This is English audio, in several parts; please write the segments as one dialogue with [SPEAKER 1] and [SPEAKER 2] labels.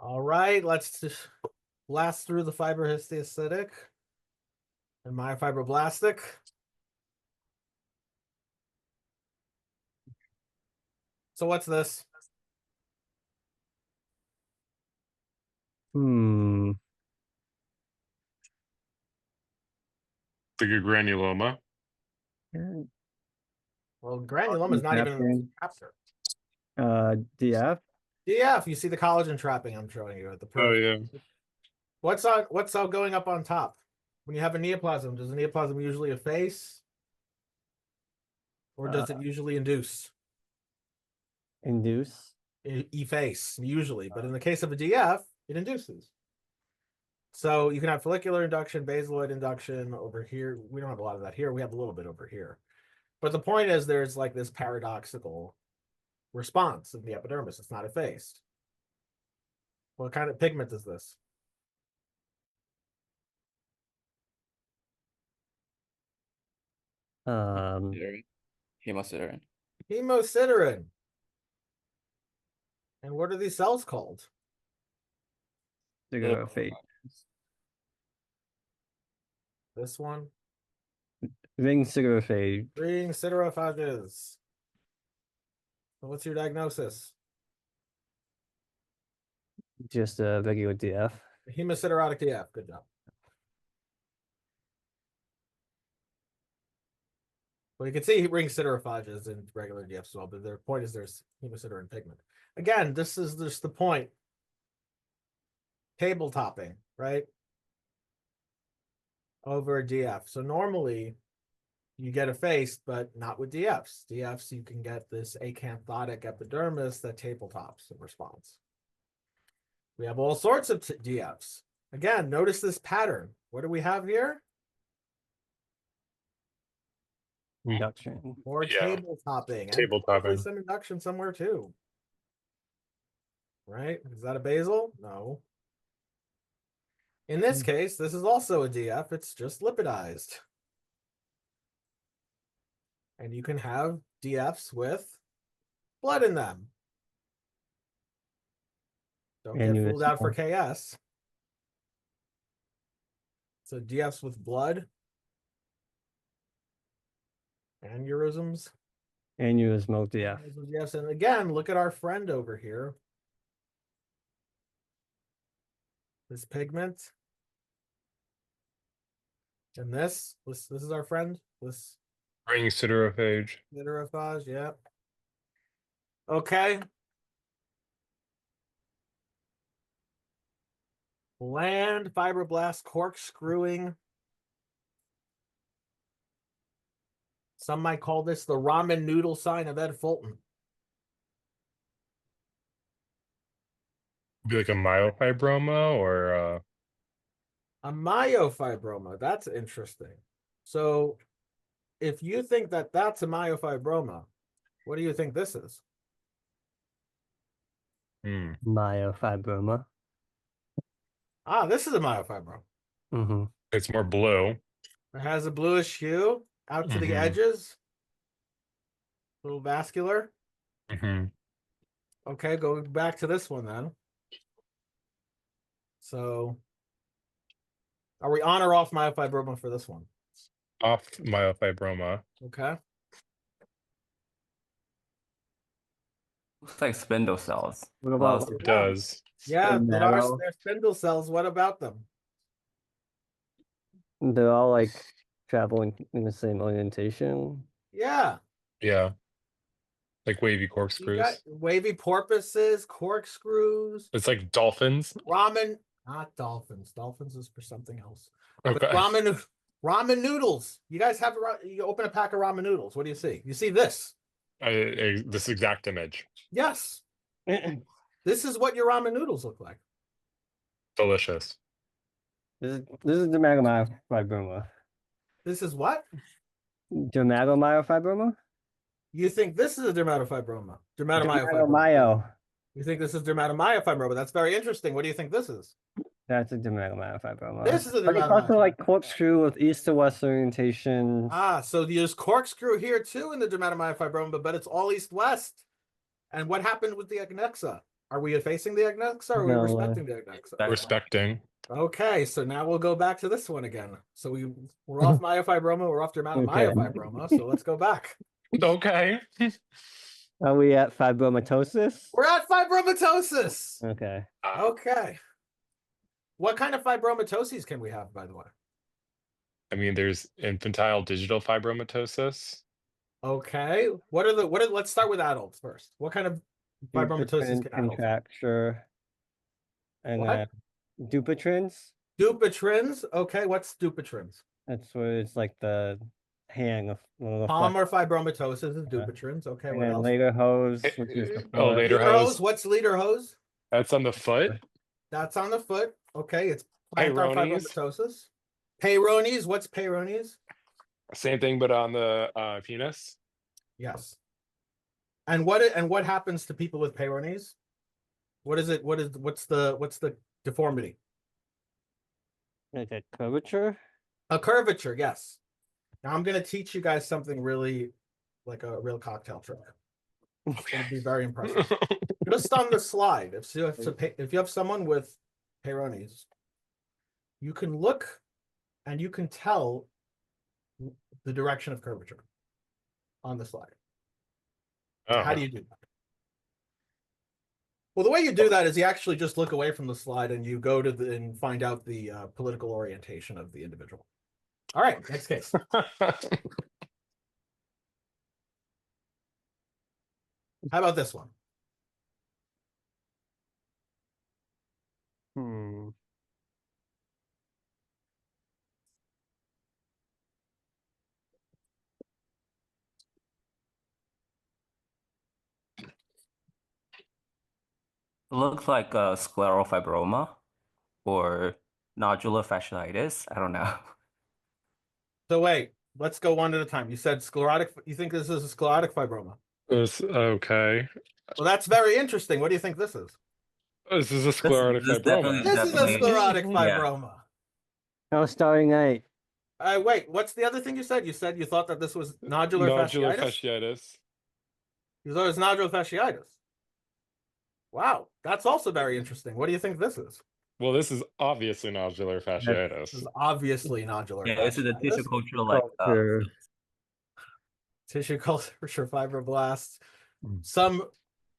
[SPEAKER 1] All right, let's just blast through the fibrohistiocytic and myofibroblastic. So what's this?
[SPEAKER 2] Like a granuloma.
[SPEAKER 1] Well, granuloma is not even in the chapter.
[SPEAKER 3] DF.
[SPEAKER 1] DF, you see the collagen trapping I'm showing you at the
[SPEAKER 2] Oh
[SPEAKER 1] periphery.
[SPEAKER 2] yeah.
[SPEAKER 1] What's going up on top? When you have a neoplasm, does the neoplasm usually efface? Or does it usually induce?
[SPEAKER 3] Induce.
[SPEAKER 1] Efface, usually. But in the case of a DF, it induces. So you can have follicular induction, basaloid induction over here. We don't have a lot of that here. We have a little bit over here. But the point is there's like this paradoxical response in the epidermis. It's not effaced. What kind of pigment is this?
[SPEAKER 4] Hemosiderin.
[SPEAKER 1] Hemosiderin. And what are these cells called?
[SPEAKER 3] Siderophage.
[SPEAKER 1] This one?
[SPEAKER 3] Ring siderophage.
[SPEAKER 1] Ring siderophages. So what's your diagnosis?
[SPEAKER 3] Just a regular DF.
[SPEAKER 1] Hemosiderotic DF. Good job. Well, you can see ring siderophages in regular DF as well, but the point is there's hemosiderin pigment. Again, this is just the point. Table topping, right? Over a DF. So normally you get effaced, but not with DFs. DFs, you can get this acanthotic epidermis that tabletops in response. We have all sorts of DFs. Again, notice this pattern. What do we have here?
[SPEAKER 3] Induction.
[SPEAKER 1] Or
[SPEAKER 2] Yeah.
[SPEAKER 1] table topping.
[SPEAKER 2] Table topping.
[SPEAKER 1] Some induction somewhere too. Right? Is that a basal? No. In this case, this is also a DF. It's just lipidized. And you can have DFs with blood in them. Don't get fooled out for KS. So DFs with blood. Aneurysms.
[SPEAKER 3] Aneurysmal DF.
[SPEAKER 1] Yes, and again, look at our friend over here. This pigment. And this is our friend. This
[SPEAKER 2] Ring siderophage.
[SPEAKER 1] siderophage, yeah. Okay. Bland fibroblast corkscrewing. Some might call this the ramen noodle sign of Ed Fulton.
[SPEAKER 2] Be like a myofibroma or
[SPEAKER 1] A myofibroma. That's interesting. So if you think that that's a myofibroma, what do you think this is?
[SPEAKER 3] Myofibroma.
[SPEAKER 1] Ah, this is a myofibroma.
[SPEAKER 2] It's more blue.
[SPEAKER 1] It has a bluish hue out to the edges. A little vascular. Okay, going back to this one then. So are we on or off myofibroma for this one?
[SPEAKER 2] Off myofibroma.
[SPEAKER 1] Okay.
[SPEAKER 4] Looks like spindle cells.
[SPEAKER 3] What about
[SPEAKER 2] It does.
[SPEAKER 1] Yeah, they're
[SPEAKER 3] marrow?
[SPEAKER 1] spindle cells. What about them?
[SPEAKER 3] They're all like traveling in the same orientation.
[SPEAKER 1] Yeah.
[SPEAKER 2] Yeah. Like wavy
[SPEAKER 1] You
[SPEAKER 2] corkscrews.
[SPEAKER 1] got wavy porpoises, corkscrews,
[SPEAKER 2] It's like dolphins.
[SPEAKER 1] ramen, not dolphins. Dolphins is for something else. But
[SPEAKER 2] Okay.
[SPEAKER 1] ramen noodles. You guys have you open a pack of ramen noodles. What do you see? You see this?
[SPEAKER 2] This exact image.
[SPEAKER 1] Yes. This is what your ramen noodles look like.
[SPEAKER 2] Delicious.
[SPEAKER 3] This is dermatomyofibroma.
[SPEAKER 1] This is what?
[SPEAKER 3] Dermatomyofibroma?
[SPEAKER 1] You think this is a dermatofibroma? Dermatomyofibroma.
[SPEAKER 3] Dermatomyo.
[SPEAKER 1] You think this is dermatomyofibroma? That's very interesting. What do you think this is?
[SPEAKER 3] That's a dermatomyofibroma.
[SPEAKER 1] This is a
[SPEAKER 3] But it's also
[SPEAKER 1] dermatomyofibroma.
[SPEAKER 3] like corkscrew with east to west orientation.
[SPEAKER 1] Ah, so there's corkscrew here too in the dermatomyofibroma, but it's all east-west. And what happened with the adnexa? Are we facing the agnexa or are we
[SPEAKER 3] No,
[SPEAKER 1] respecting the agnexa?
[SPEAKER 4] Respect.
[SPEAKER 2] Respecting.
[SPEAKER 1] Okay, so now we'll go back to this one again. So we're off myofibroma, we're off dermatomyofibroma, so let's go back.
[SPEAKER 2] Okay.
[SPEAKER 3] Are we at fibromatosis?
[SPEAKER 1] We're at fibromatosis.
[SPEAKER 3] Okay.
[SPEAKER 1] Okay. What kind of fibromatoses can we have, by the way?
[SPEAKER 2] I mean, there's infantile digital fibromatosis.
[SPEAKER 1] Okay. Let's start with adults first. What kind of fibromatosis can adults have?
[SPEAKER 3] Contracture. And
[SPEAKER 1] What?
[SPEAKER 3] Dupuytren's.
[SPEAKER 1] Dupuytren's. Okay, what's Dupuytren's?
[SPEAKER 3] That's where it's like the hang of
[SPEAKER 1] Palmar fibromatosis is
[SPEAKER 3] Yeah.
[SPEAKER 1] Dupuytren's. Okay,
[SPEAKER 3] and
[SPEAKER 1] what
[SPEAKER 3] then
[SPEAKER 1] else?
[SPEAKER 3] later hose, which is the
[SPEAKER 2] Oh,
[SPEAKER 3] foot.
[SPEAKER 2] later
[SPEAKER 1] Lederhose.
[SPEAKER 2] hose.
[SPEAKER 1] What's Lederhose?
[SPEAKER 2] That's on the foot.
[SPEAKER 1] That's on the foot. Okay, it's plantar
[SPEAKER 2] Peyronie's.
[SPEAKER 1] fibromatosis. Peyronie's. What's Peyronie's?
[SPEAKER 2] Same thing, but on the penis.
[SPEAKER 1] Yes. And what happens to people with Peyronie's? What's the deformity?
[SPEAKER 3] Like a curvature.
[SPEAKER 1] A curvature, yes. Now I'm going to teach you guys something really like a real cocktail trick. It's going to be very impressive. Just on the slide, if you have someone with Peyronie's, you can look and you can tell the direction of curvature on the slide.
[SPEAKER 2] Oh.
[SPEAKER 1] How do you do that? Well, the way you do that is you actually just look away from the slide and you go to and find out the political orientation of the individual. All right, next case. How about this one?
[SPEAKER 3] Hmm.
[SPEAKER 4] It looks like sclerofibroma or nodular fasciitis. I don't know.
[SPEAKER 1] So wait, let's go one at a time. You said sclerotic. You think this is a sclerotic fibroma?
[SPEAKER 2] Okay.
[SPEAKER 1] Well, that's very interesting. What do you think this is?
[SPEAKER 2] This is a sclerotic
[SPEAKER 4] this
[SPEAKER 2] fibroma.
[SPEAKER 1] This is a sclerotic
[SPEAKER 4] Yeah.
[SPEAKER 1] fibroma.
[SPEAKER 3] Oh, Starry Night.
[SPEAKER 1] Wait, what's the other thing you said? You said you thought that this was nodular
[SPEAKER 2] Nodular
[SPEAKER 1] fasciitis?
[SPEAKER 2] fasciitis.
[SPEAKER 1] You thought it was nodular fasciitis. Wow, that's also very interesting. What do you think this is?
[SPEAKER 2] Well, this is obviously nodular
[SPEAKER 1] This
[SPEAKER 2] fasciitis.
[SPEAKER 1] is obviously nodular
[SPEAKER 4] Yeah, this is a
[SPEAKER 1] fasciitis.
[SPEAKER 4] tissue culture like
[SPEAKER 3] Culture.
[SPEAKER 1] Tissue culture fibroblasts.
[SPEAKER 2] Mm.
[SPEAKER 1] Some
[SPEAKER 2] Dead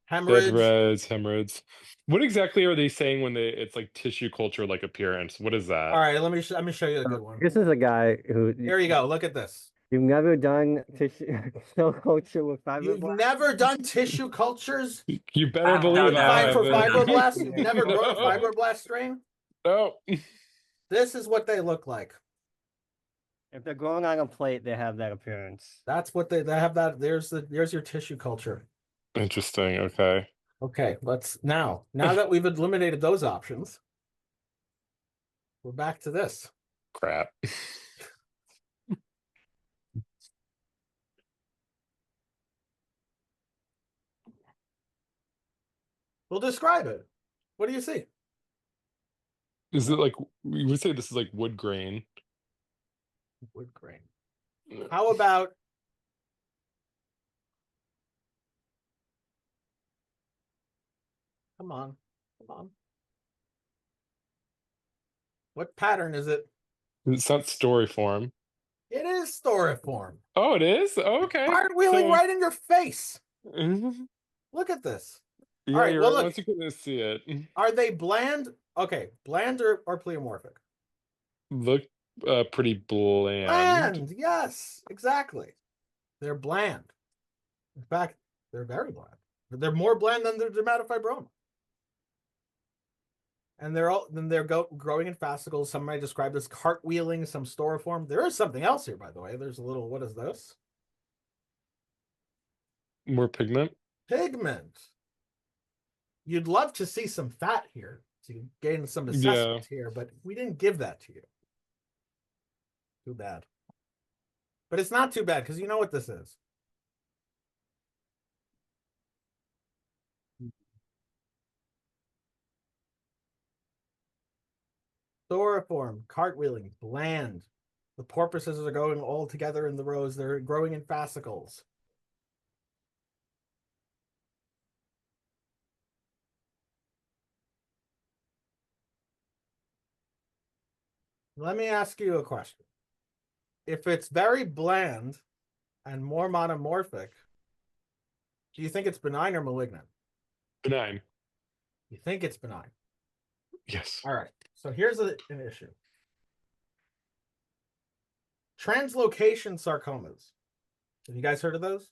[SPEAKER 1] hemorrhage.
[SPEAKER 2] hemorrhoids. What exactly are they saying when it's like tissue culture like appearance? What is that?
[SPEAKER 1] All right, let me show you a good one.
[SPEAKER 3] This is a guy who
[SPEAKER 1] Here you go. Look at this.
[SPEAKER 3] you've never done tissue cell culture with
[SPEAKER 1] You've
[SPEAKER 3] fibroblasts.
[SPEAKER 1] never done tissue cultures
[SPEAKER 2] You better
[SPEAKER 4] I've
[SPEAKER 2] believe
[SPEAKER 4] done
[SPEAKER 2] I
[SPEAKER 4] that.
[SPEAKER 1] for
[SPEAKER 2] haven't.
[SPEAKER 1] fibroblasts? You've never grown a
[SPEAKER 2] No.
[SPEAKER 1] fibroblast strain?
[SPEAKER 2] No.
[SPEAKER 1] This is what they look like.
[SPEAKER 3] If they're growing on a plate, they have that appearance.
[SPEAKER 1] That's what they have. That there's your tissue culture.
[SPEAKER 2] Interesting. Okay.
[SPEAKER 1] Okay, let's now that we've eliminated those options, we're back to this.
[SPEAKER 2] Crap.
[SPEAKER 1] We'll describe it. What do you see?
[SPEAKER 2] Is it like we would say this is like wood grain?
[SPEAKER 1] Wood grain. How about come on. What pattern is it?
[SPEAKER 2] It's not story form.
[SPEAKER 1] It is storiform.
[SPEAKER 2] Oh, it is? Oh, okay.
[SPEAKER 1] Cartwheeling
[SPEAKER 2] So-
[SPEAKER 1] right in your face.
[SPEAKER 2] Mhm.
[SPEAKER 1] Look at this.
[SPEAKER 2] Yeah,
[SPEAKER 1] right,
[SPEAKER 2] you're
[SPEAKER 1] well,
[SPEAKER 2] right.
[SPEAKER 1] look.
[SPEAKER 2] Once you can see it.
[SPEAKER 1] Are they bland? Okay, bland or pleomorphic?
[SPEAKER 2] Look pretty bland.
[SPEAKER 1] Bland, yes, exactly. They're bland. In fact, they're very bland. They're more bland than the dermatofibroma. And they're growing in fascicles. Some might describe this cartwheeling, some storiform. There is something else here, by the way. There's a little, what is this?
[SPEAKER 2] More pigment.
[SPEAKER 1] Pigment. You'd love to see some fat here to gain some assessment here, but we didn't give that to you. Too bad. But it's not too bad because you know what this is. Storiform, cartwheeling, bland. The porpoises are going all together in the rows. They're growing in fascicles. Let me ask you a question. If it's very bland and more monomorphic, do you think it's benign or malignant?
[SPEAKER 2] Benign.
[SPEAKER 1] You think it's benign.
[SPEAKER 2] Yes.
[SPEAKER 1] All right. So here's an issue. Translocation sarcomas. Have you guys heard of those?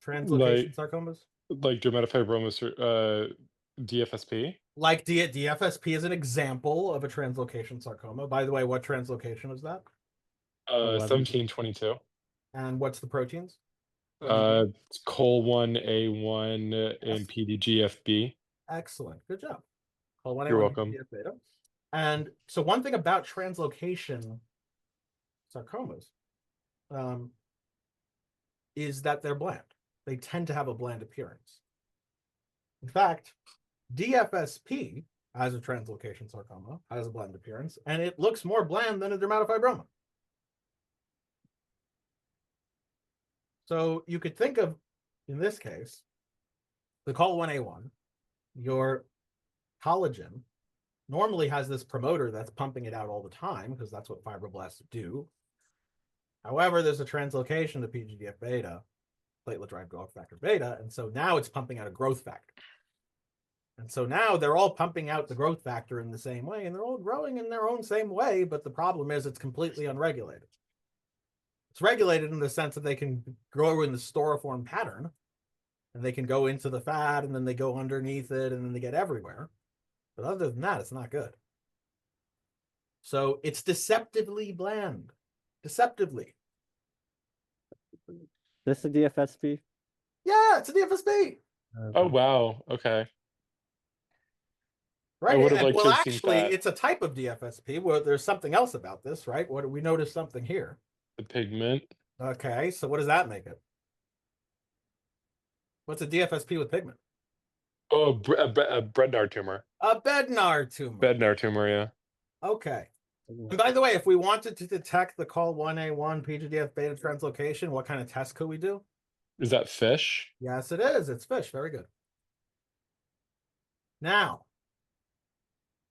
[SPEAKER 1] Translocation sarcomas?
[SPEAKER 2] Like dermatofibromas or DFSP.
[SPEAKER 1] Like DFSP is an example of a translocation sarcoma. By the way, what translocation is that?
[SPEAKER 2] 1722.
[SPEAKER 1] And what's the proteins?
[SPEAKER 2] It's Col1A1 and PDGFB.
[SPEAKER 1] Excellent. Good job. Call 1A1
[SPEAKER 2] You're welcome.
[SPEAKER 1] PDGF beta. And so one thing about translocation sarcomas is that they're bland. They tend to have a bland appearance. In fact, DFSP as a translocation sarcoma has a bland appearance, and it looks more bland than a dermatofibroma. So you could think of, in this case, the Col1A1, your collagen normally has this promoter that's pumping it out all the time because that's what fibroblasts do. However, there's a translocation to PGDF beta, platelet-derived growth factor beta, and so now it's pumping out a growth factor. And so now they're all pumping out the growth factor in the same way, and they're all growing in their own same way, but the problem is it's completely unregulated. It's regulated in the sense that they can grow in the storiform pattern, and they can go into the fat, and then they go underneath it, and then they get everywhere. But other than that, it's not good. So it's deceptively bland. Deceptively.
[SPEAKER 3] This a DFSP?
[SPEAKER 1] Yeah, it's a DFSP.
[SPEAKER 2] Oh wow. Okay.
[SPEAKER 1] Right.
[SPEAKER 2] would have liked
[SPEAKER 1] well,
[SPEAKER 2] to have seen
[SPEAKER 1] actually,
[SPEAKER 2] that.
[SPEAKER 1] it's a type of DFSP. Well, there's something else about this, right? What we noticed something here.
[SPEAKER 2] The pigment.
[SPEAKER 1] Okay, so what does that make it? What's a DFSP with pigment?
[SPEAKER 2] Oh, a Bednar tumor.
[SPEAKER 1] A Bednar tumor.
[SPEAKER 2] Bednar tumor, yeah.
[SPEAKER 1] Okay. And by the way, if we wanted to detect the Col1A1 PGDF beta translocation, what kind of test could we do?
[SPEAKER 2] Is that fish?
[SPEAKER 1] Yes, it is. It's fish. Very good. Now,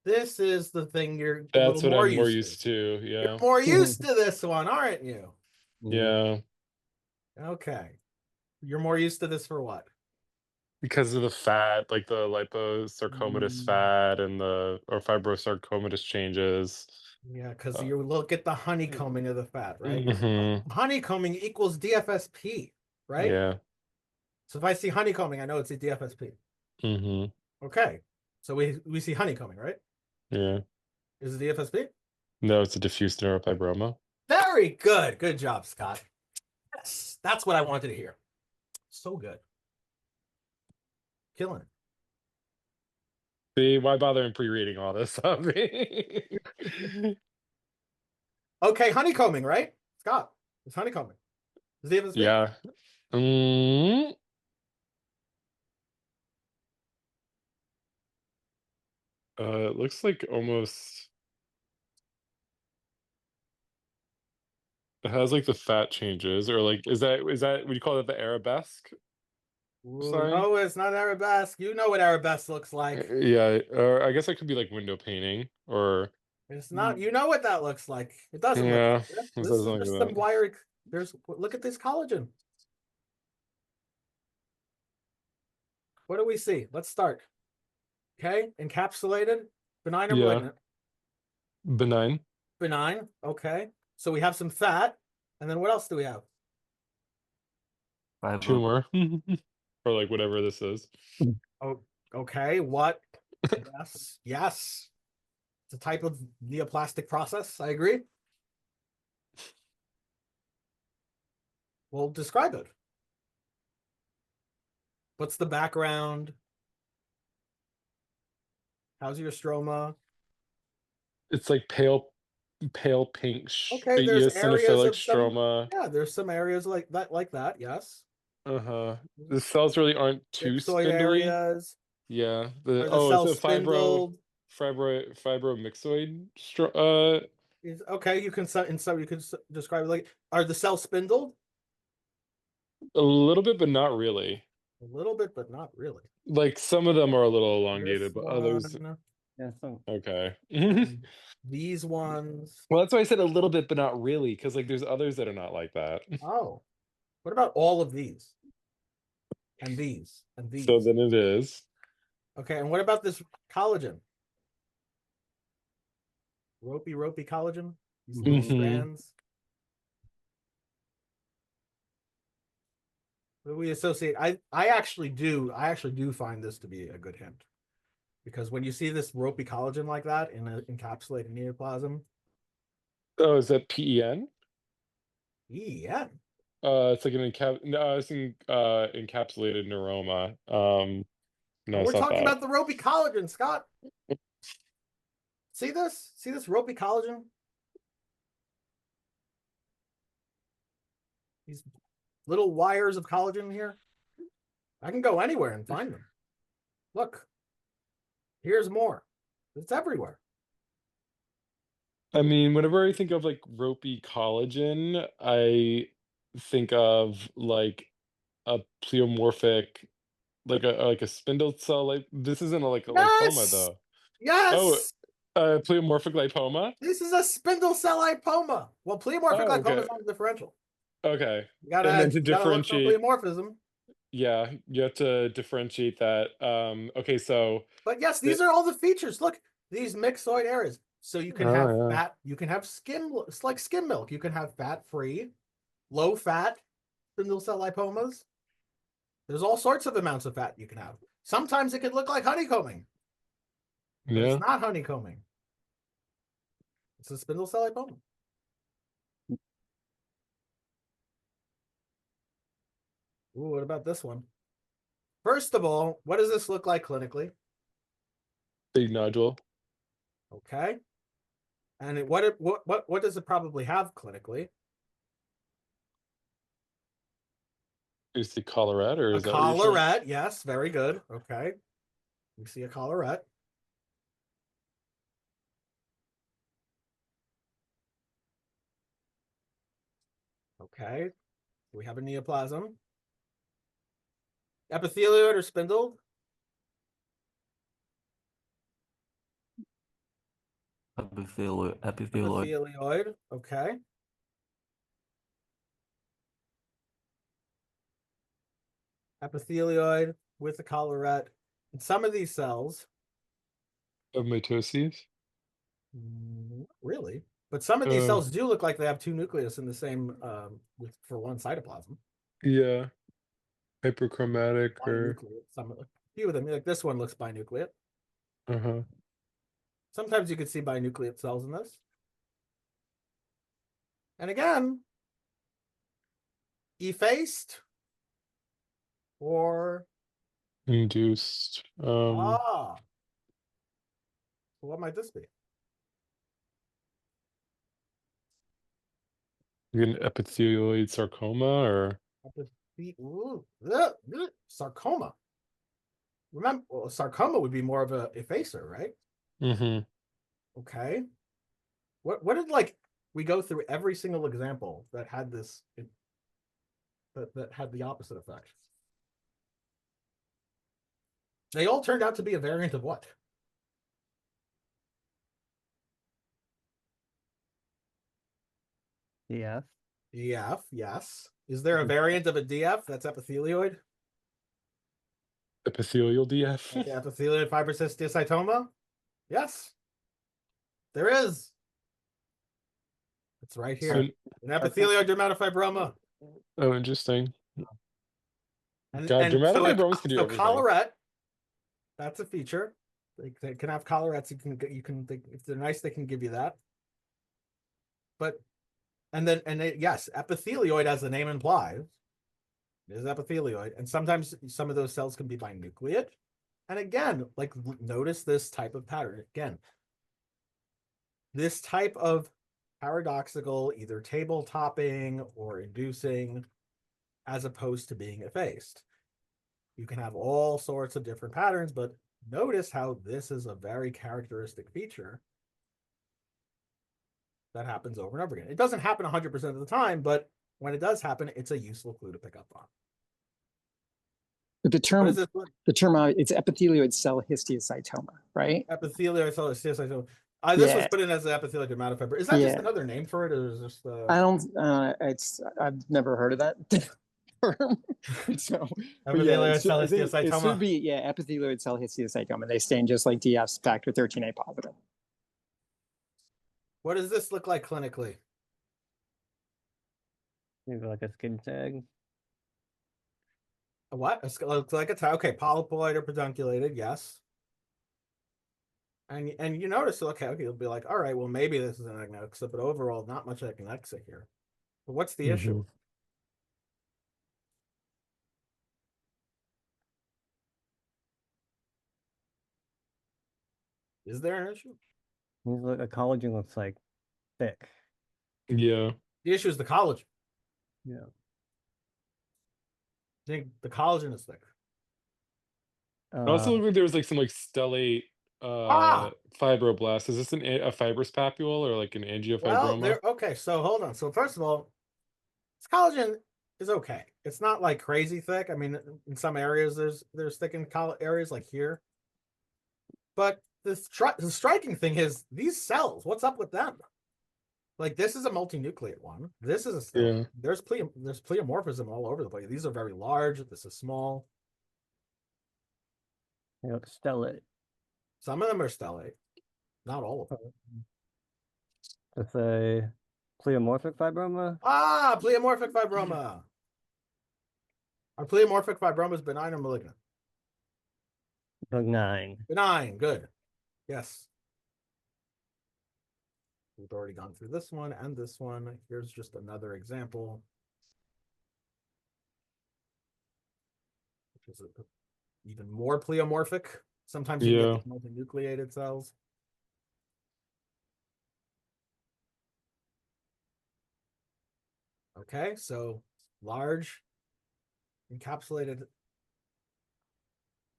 [SPEAKER 1] this is the thing you're
[SPEAKER 2] That's what
[SPEAKER 1] more
[SPEAKER 2] I'm more
[SPEAKER 1] used
[SPEAKER 2] used to. Yeah.
[SPEAKER 1] You're more used to this one, aren't you?
[SPEAKER 2] Yeah.
[SPEAKER 1] Okay. You're more used to this for what?
[SPEAKER 2] Because of the fat, like the liposarcomatous fat and or fibrosarcomatous changes.
[SPEAKER 1] Yeah, because you look at the honeycombing of the fat, right?
[SPEAKER 2] Mm-hmm.
[SPEAKER 1] Honeycombing equals DFSP, right?
[SPEAKER 2] Yeah.
[SPEAKER 1] So if I see honeycombing, I know it's a DFSP.
[SPEAKER 2] Mm-hmm.
[SPEAKER 1] Okay. So we see honeycombing, right?
[SPEAKER 2] Yeah.
[SPEAKER 1] Is it DFSP?
[SPEAKER 2] No, it's a diffuse neurofibroma.
[SPEAKER 1] Very good. Good job, Scott. Yes, that's what I wanted to hear. So good. Killing it.
[SPEAKER 2] See, why bother in pre-reading all this on me?
[SPEAKER 1] Okay, honeycombing, right? Scott, it's honeycombing. Is DFSP?
[SPEAKER 2] Yeah. It looks like almost it has like the fat changes, or like is that would you call that the arabesque?
[SPEAKER 1] Ooh, no, it's not arabesque. You know what arabesque looks like.
[SPEAKER 2] Yeah, or I guess it could be like window painting, or
[SPEAKER 1] It's not. You know what that looks like. It doesn't
[SPEAKER 2] yeah,
[SPEAKER 1] look like
[SPEAKER 2] it
[SPEAKER 1] this.
[SPEAKER 2] doesn't
[SPEAKER 1] There's
[SPEAKER 2] look
[SPEAKER 1] some
[SPEAKER 2] like
[SPEAKER 1] wire. Look at this collagen. What do we see? Let's start. Okay, encapsulated, benign or
[SPEAKER 2] yeah,
[SPEAKER 1] malignant?
[SPEAKER 2] benign
[SPEAKER 1] Benign. Okay, so we have some fat, and then what else do we have?
[SPEAKER 2] tumor, or like whatever this is.
[SPEAKER 1] Oh, okay. What? Yes, yes. It's a type of neoplastic process. I agree. Well, describe it. What's the background? How's your stroma?
[SPEAKER 2] It's like pale pink
[SPEAKER 1] Okay, there's areas
[SPEAKER 2] eosinophilic
[SPEAKER 1] of some.
[SPEAKER 2] stroma.
[SPEAKER 1] Yeah, there's some areas like that. Yes.
[SPEAKER 2] Uh-huh. The cells really aren't too
[SPEAKER 1] Ellipsoid
[SPEAKER 2] spindly.
[SPEAKER 1] areas.
[SPEAKER 2] Yeah.
[SPEAKER 1] Are the
[SPEAKER 2] It's
[SPEAKER 1] cells
[SPEAKER 2] a
[SPEAKER 1] spindled?
[SPEAKER 2] fibromyxoid
[SPEAKER 1] Okay. You can describe it like. Are the cells spindled?
[SPEAKER 2] a little bit, but not really.
[SPEAKER 1] A little bit, but not really.
[SPEAKER 2] Like some of them are a little
[SPEAKER 1] This
[SPEAKER 2] elongated, but others
[SPEAKER 1] one
[SPEAKER 3] Yeah, so
[SPEAKER 2] Okay.
[SPEAKER 1] And these ones.
[SPEAKER 2] Well, that's why I said a little bit, but not really, because like there's others that are not like that.
[SPEAKER 1] Oh, what about all of these? And these and these.
[SPEAKER 2] So then it is.
[SPEAKER 1] Okay, and what about this collagen? Ropey collagen? These little
[SPEAKER 2] Mhm.
[SPEAKER 1] strands. What do we associate? I actually do find this to be a good hint. Because when you see this ropey collagen like that in an encapsulated neoplasm,
[SPEAKER 2] Oh, is that PEN?
[SPEAKER 1] yeah.
[SPEAKER 2] It's like an no, it's encapsulated neuroma. No,
[SPEAKER 1] We're
[SPEAKER 2] it's not
[SPEAKER 1] talking
[SPEAKER 2] that.
[SPEAKER 1] about the ropey collagen, Scott. See this? See this ropey collagen? These little wires of collagen here. I can go anywhere and find them. Look, here's more. It's everywhere.
[SPEAKER 2] I mean, whenever I think of like ropey collagen, I think of like a pleomorphic, like a spindle cell. Like this isn't like a lipoma
[SPEAKER 1] Yes,
[SPEAKER 2] though. Oh,
[SPEAKER 1] yes.
[SPEAKER 2] pleomorphic lipoma.
[SPEAKER 1] This is a spindle cell lipoma. Well, pleomorphic
[SPEAKER 2] Oh,
[SPEAKER 1] lipoma
[SPEAKER 2] okay,
[SPEAKER 1] is not differential.
[SPEAKER 2] okay.
[SPEAKER 1] You
[SPEAKER 2] And then
[SPEAKER 1] gotta
[SPEAKER 2] to
[SPEAKER 1] you gotta look for
[SPEAKER 2] differentiate,
[SPEAKER 1] pleomorphism.
[SPEAKER 2] yeah, you have to differentiate that. Okay, so
[SPEAKER 1] But yes,
[SPEAKER 2] the
[SPEAKER 1] these are all the features. Look, these mixoid areas. So you can have
[SPEAKER 2] oh
[SPEAKER 1] fat, you can have skim, it's like skim milk. You can have fat-free, low-fat spindle cell lipomas. There's all sorts of amounts of fat you can have. Sometimes it could look like honeycombing, but it's
[SPEAKER 2] yeah,
[SPEAKER 1] not honeycombing. It's a spindle cell lipoma. Ooh, what about this one? First of all, what does this look like clinically?
[SPEAKER 2] big nodule.
[SPEAKER 1] Okay. And what does it probably have clinically?
[SPEAKER 2] Is the collarette, or
[SPEAKER 1] A
[SPEAKER 2] is that what you're trying?
[SPEAKER 1] collarette, yes, very good. Okay. We see a collarette. Okay. We have a neoplasm. Epithelioid or spindled?
[SPEAKER 4] Epithelioid.
[SPEAKER 1] Epithelioid. Okay. Epithelioid with a collarette. And some of these cells,
[SPEAKER 2] Of mitoses.
[SPEAKER 1] really, but some of these
[SPEAKER 2] Uh,
[SPEAKER 1] cells do look like they have two nucleus in the same with for one cytoplasm.
[SPEAKER 2] yeah, hyperchromatic or
[SPEAKER 1] Binucleate. Some a few of them, like this one, looks binucleate.
[SPEAKER 2] uh-huh.
[SPEAKER 1] Sometimes you could see binucleate cells in this. And again, effaced or
[SPEAKER 2] Induced.
[SPEAKER 1] what might this be?
[SPEAKER 2] An epithelioid sarcoma or
[SPEAKER 1] Sarcoma. Remember, well, sarcoma would be more of a effacer, right?
[SPEAKER 2] mm-hmm.
[SPEAKER 1] Okay. What did like we go through every single example that had this that had the opposite effect? They all turned out to be a variant of what?
[SPEAKER 3] DF.
[SPEAKER 1] DF, yes. Is there a variant of a DF that's epithelioid?
[SPEAKER 2] Epithelial DF.
[SPEAKER 1] Like epithelioid fibrocysticystoma? Yes, there is. It's right
[SPEAKER 2] So,
[SPEAKER 1] here. An epithelioid dermatofibroma.
[SPEAKER 2] oh, interesting.
[SPEAKER 1] And
[SPEAKER 2] God,
[SPEAKER 1] and
[SPEAKER 2] dramatic
[SPEAKER 1] so
[SPEAKER 2] fibromas can do
[SPEAKER 1] so
[SPEAKER 2] everything.
[SPEAKER 1] collarette, that's a feature. They can have collarettes. You can if they're nice, they can give you that. But yes, epithelioid, as the name implies, is epithelioid, and sometimes some of those cells can be binucleate. And again, like notice this type of pattern again. This type of paradoxical, either table topping or inducing, as opposed to being effaced. You can have all sorts of different patterns, but notice how this is a very characteristic feature that happens over and over again. It doesn't happen 100% of the time, but when it does happen, it's a useful clue to pick up on.
[SPEAKER 5] But the
[SPEAKER 1] What
[SPEAKER 5] term,
[SPEAKER 1] is this one?
[SPEAKER 5] it's epithelioid cell histiocytoma, right?
[SPEAKER 1] Epithelial cell histiocytoma. This was
[SPEAKER 5] Yeah.
[SPEAKER 1] put in as an epithelial dermatofiber. Is that just
[SPEAKER 5] Yeah.
[SPEAKER 1] another name for it, or is this
[SPEAKER 5] I don't, I've never heard of that term. So, but yeah,
[SPEAKER 1] epithelial cell
[SPEAKER 5] I think it
[SPEAKER 1] histiocytoma?
[SPEAKER 5] should be, epithelioid cell histiocytoma. They stain just like DF's factor 13A positive.
[SPEAKER 1] What does this look like clinically?
[SPEAKER 3] Maybe like a skin tag.
[SPEAKER 1] A what? Looks like a tag. Okay, polypoid or pedunculated, yes. And you notice, okay, you'll be like, all right, well, maybe this is an agnoxa, but overall, not much agnoxa here. But what's the issue? Is there an issue?
[SPEAKER 3] A collagen looks like thick.
[SPEAKER 2] Yeah.
[SPEAKER 1] The issue is the collagen.
[SPEAKER 3] Yeah.
[SPEAKER 1] I think the collagen is thick.
[SPEAKER 2] It also looked like there was like some like stellate
[SPEAKER 1] Ah!
[SPEAKER 2] fibroblast. Is this a fibrous papule or like an
[SPEAKER 1] Well,
[SPEAKER 2] angiofibroma?
[SPEAKER 1] okay, so hold on. So first of all, this collagen is okay. It's not like crazy thick. I mean, in some areas there's thick in areas like here. But the striking thing is these cells. What's up with them? Like this is a multinucleate one. This is a cell.
[SPEAKER 2] Yeah.
[SPEAKER 1] There's pleomorphism all over the place. These are very large. This is small.
[SPEAKER 3] They look stellate.
[SPEAKER 1] Some of them are stellate. Not all of them.
[SPEAKER 3] It's a pleomorphic fibroma.
[SPEAKER 1] Ah, pleomorphic fibroma. Are pleomorphic fibromas benign or malignant?
[SPEAKER 3] Benign.
[SPEAKER 1] Benign, good. Yes. We've already gone through this one and this one. Here's just another example. Which is even more pleomorphic. Sometimes you
[SPEAKER 2] Yeah.
[SPEAKER 1] get these multinucleated cells. Okay, so large encapsulated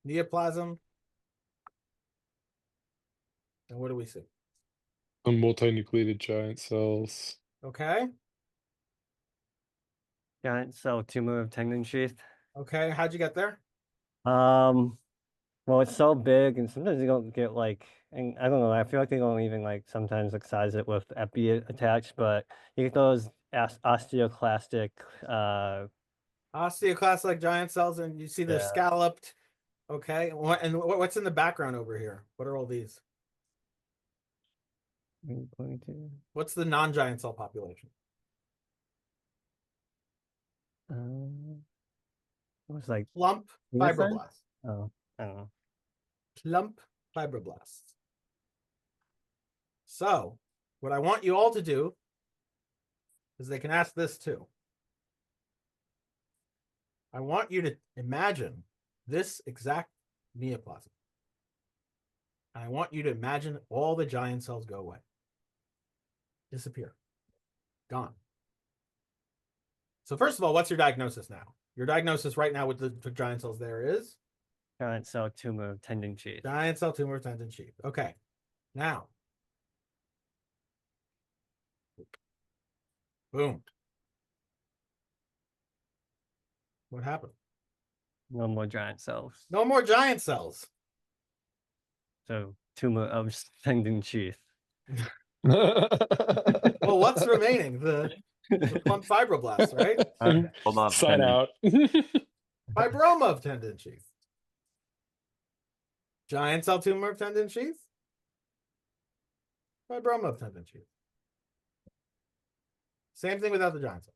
[SPEAKER 1] neoplasm. And what do we see?
[SPEAKER 2] Some multinucleated giant cells.
[SPEAKER 1] Okay.
[SPEAKER 3] Giant cell tumor of tendon sheath.
[SPEAKER 1] Okay, how'd you get there?
[SPEAKER 3] Well, it's so big, and sometimes you don't get like, and I don't know. I feel like they don't even like sometimes excise it with epi attached, but you get those osteoclastic.
[SPEAKER 1] Osteoclast like giant cells, and you see they're
[SPEAKER 3] Yeah.
[SPEAKER 1] scalloped. Okay, and what's in the background over here? What are all these? What's the non-giant cell population?
[SPEAKER 3] It was like
[SPEAKER 1] Plump
[SPEAKER 3] This side?
[SPEAKER 1] fibroblasts.
[SPEAKER 3] Oh, I don't know.
[SPEAKER 1] Plump fibroblasts. So, what I want you all to do is they can ask this too. I want you to imagine this exact neoplasm. And I want you to imagine all the giant cells go away. Disappear. Gone. So first of all, what's your diagnosis now? Your diagnosis right now with the giant cells there is?
[SPEAKER 3] Giant cell tumor of tendon sheath.
[SPEAKER 1] Giant cell tumor of tendon sheath. Okay. Now. Boom. What happened?
[SPEAKER 3] No more giant cells.
[SPEAKER 1] No more giant cells.
[SPEAKER 3] So tumor of tendon sheath.
[SPEAKER 1] Well, what's remaining? The plump fibroblasts, right?
[SPEAKER 4] Hold on.
[SPEAKER 2] Sign
[SPEAKER 4] Tendon.
[SPEAKER 2] out.
[SPEAKER 1] Fibroma of tendon sheath. Giant cell tumor of tendon sheath. Fibroma of tendon sheath. Same thing without the giant cell.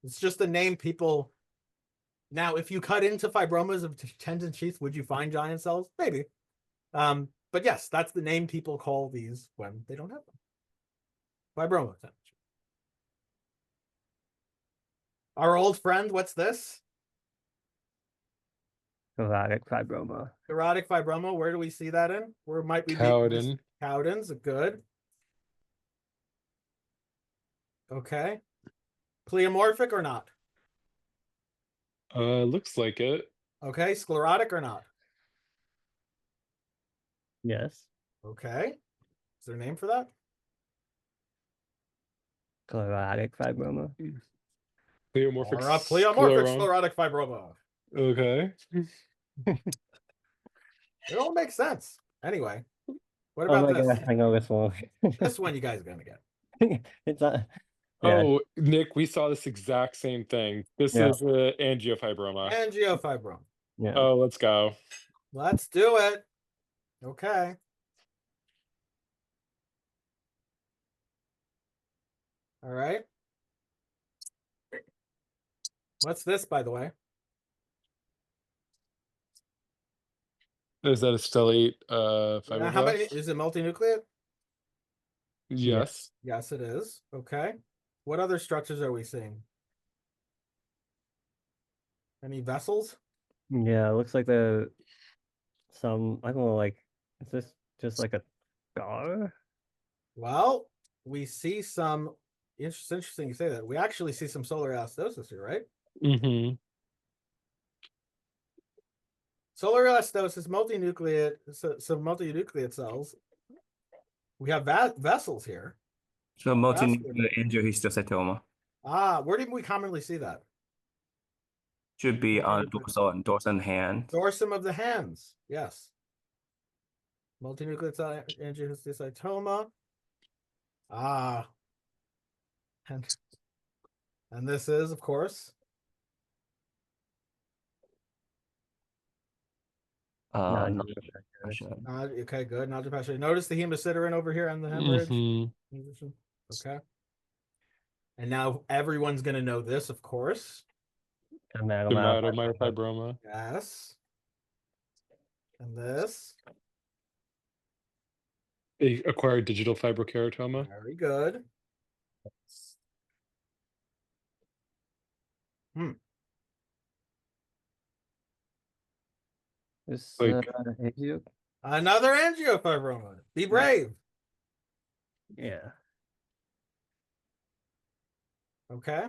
[SPEAKER 1] It's just the name people. Now, if you cut into fibromas of tendon sheath, would you find giant cells? Maybe. But yes, that's the name people call these when they don't have them. Fibroma of tendon sheath. Our old friend, what's this?
[SPEAKER 3] Chlorotic fibroma.
[SPEAKER 1] Erotic fibroma. Where do we see that in? Where might we be?
[SPEAKER 2] Cowden.
[SPEAKER 1] Cowden's good. Okay. Pleomorphic or not?
[SPEAKER 2] Looks like it.
[SPEAKER 1] Okay. Sclerotic or not?
[SPEAKER 3] Yes.
[SPEAKER 1] Okay. Is there a name for that?
[SPEAKER 3] Chlorotic fibroma.
[SPEAKER 2] Pleomorphic
[SPEAKER 1] Or a pleomorphic
[SPEAKER 2] sclerom.
[SPEAKER 1] sclerotic fibroma.
[SPEAKER 2] Okay.
[SPEAKER 1] It all makes sense. Anyway, what
[SPEAKER 3] Oh
[SPEAKER 1] about
[SPEAKER 3] my
[SPEAKER 1] this?
[SPEAKER 3] gosh, I know this one.
[SPEAKER 1] This one you guys are gonna get.
[SPEAKER 3] It's not. Yeah,
[SPEAKER 2] Oh, Nick, we saw this exact same thing. This
[SPEAKER 3] Yeah.
[SPEAKER 2] is angiofibroma.
[SPEAKER 1] Angiofibroma.
[SPEAKER 3] yeah.
[SPEAKER 2] Oh, let's go.
[SPEAKER 1] Let's do it. Okay. All right. What's this, by the way?
[SPEAKER 2] Is that a stellate
[SPEAKER 1] Yeah, how many
[SPEAKER 2] fibroblast?
[SPEAKER 1] is it multinucleate?
[SPEAKER 2] Yes.
[SPEAKER 1] Yes, it is. Okay. What other structures are we seeing? Any vessels?
[SPEAKER 3] Yeah, it looks like some, I don't know, like, is this just like a scar?
[SPEAKER 1] Well, we see some. It's interesting you say that. We actually see some solar elastosis here, right?
[SPEAKER 2] Mm-hmm.
[SPEAKER 1] Solar elastosis, multinucleate, some multinucleate cells. We have vessels here.
[SPEAKER 4] So
[SPEAKER 1] Vascular.
[SPEAKER 4] multinuclear angiohistocytoma
[SPEAKER 1] Ah, where did we commonly see that?
[SPEAKER 4] should be on
[SPEAKER 1] Multinucleate.
[SPEAKER 4] dorsal hand.
[SPEAKER 1] Dorsum of the hands. Yes. Multinucleate cell angiohistocytoma. Ah. And this is, of course,
[SPEAKER 3] No,
[SPEAKER 4] Not
[SPEAKER 3] you-
[SPEAKER 4] sure.
[SPEAKER 1] okay, good. Nodular. Notice the hemosiderin over here on the hemorrhage.
[SPEAKER 2] Mm-hmm.
[SPEAKER 1] Okay. And now everyone's going to know this, of course.
[SPEAKER 2] Dermatomyositis.
[SPEAKER 1] Yes. And this.
[SPEAKER 2] Acquired digital fibrokeratoma.
[SPEAKER 1] Very good.
[SPEAKER 3] This
[SPEAKER 2] Like-
[SPEAKER 1] Another angiofibroma. Be brave.
[SPEAKER 3] yeah.
[SPEAKER 1] Okay.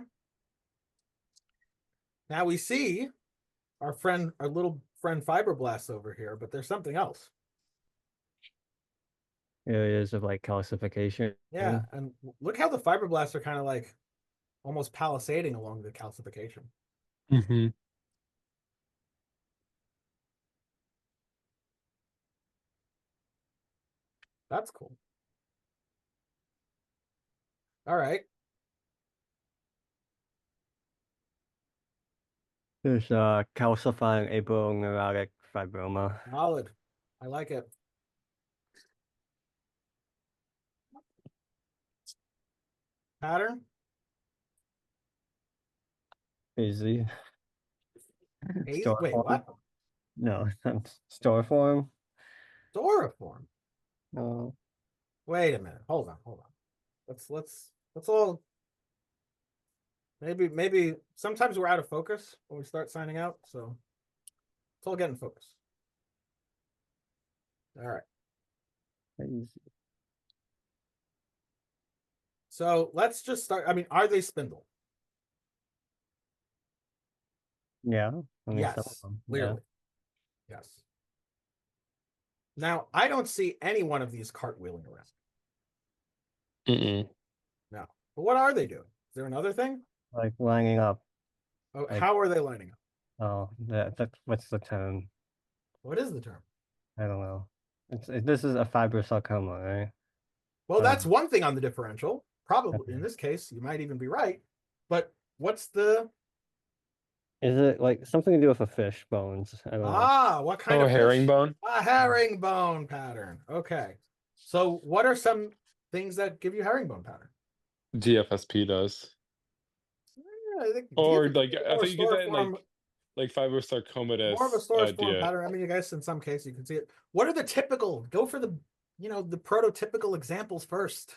[SPEAKER 1] Now we see our little friend fibroblasts over here, but there's something else.
[SPEAKER 3] Areas of like calcification.
[SPEAKER 1] Yeah, and look how the fibroblasts are kind of like almost palisading along the calcification.
[SPEAKER 2] Mm-hmm.
[SPEAKER 1] That's cool. All right.
[SPEAKER 3] There's calcifying aponeurotic fibroma.
[SPEAKER 1] Solid. I like it. Pattern.
[SPEAKER 3] Easy.
[SPEAKER 1] Wait,
[SPEAKER 3] Storefront.
[SPEAKER 1] what?
[SPEAKER 3] No, Storeform.
[SPEAKER 1] Doriform.
[SPEAKER 3] No.
[SPEAKER 1] Wait a minute. Hold on. Let's all maybe sometimes we're out of focus when we start signing out, so let's all get in focus. All right.
[SPEAKER 3] Easy.
[SPEAKER 1] So let's just start. I mean, are they spindle?
[SPEAKER 3] Yeah. I mean, some of
[SPEAKER 1] Yes,
[SPEAKER 3] them,
[SPEAKER 1] clearly. Yes. Now, I don't see any one of these cartwheeling around.
[SPEAKER 2] Mm-mm.
[SPEAKER 1] No. But what are they doing? Is there another thing?
[SPEAKER 3] Like lining up.
[SPEAKER 1] Oh,
[SPEAKER 3] Like-
[SPEAKER 1] how are they lining up?
[SPEAKER 3] Oh, that's what's the term?
[SPEAKER 1] What is the term?
[SPEAKER 3] I don't know. This is a fibrosarcoma, right?
[SPEAKER 1] Well, that's one thing on the differential. Probably
[SPEAKER 3] Okay.
[SPEAKER 1] in this case, you might even be right. But what's the
[SPEAKER 3] Is it like something to do with a fish bones? I don't know.
[SPEAKER 1] what kind
[SPEAKER 2] Oh,
[SPEAKER 1] of fish?
[SPEAKER 2] herringbone.
[SPEAKER 1] A herringbone pattern. Okay. So what are some things that give you herringbone pattern?
[SPEAKER 2] GFSP does.
[SPEAKER 1] Yeah, I think
[SPEAKER 2] Or
[SPEAKER 1] DFS
[SPEAKER 2] like
[SPEAKER 1] is
[SPEAKER 2] I
[SPEAKER 1] more
[SPEAKER 2] thought you get that in
[SPEAKER 1] storiform-
[SPEAKER 2] like fibrosarcomatous
[SPEAKER 1] more of a storiform
[SPEAKER 2] idea.
[SPEAKER 1] pattern. I mean, I guess in some cases you can see it. What are the typical? Go for the the prototypical examples first.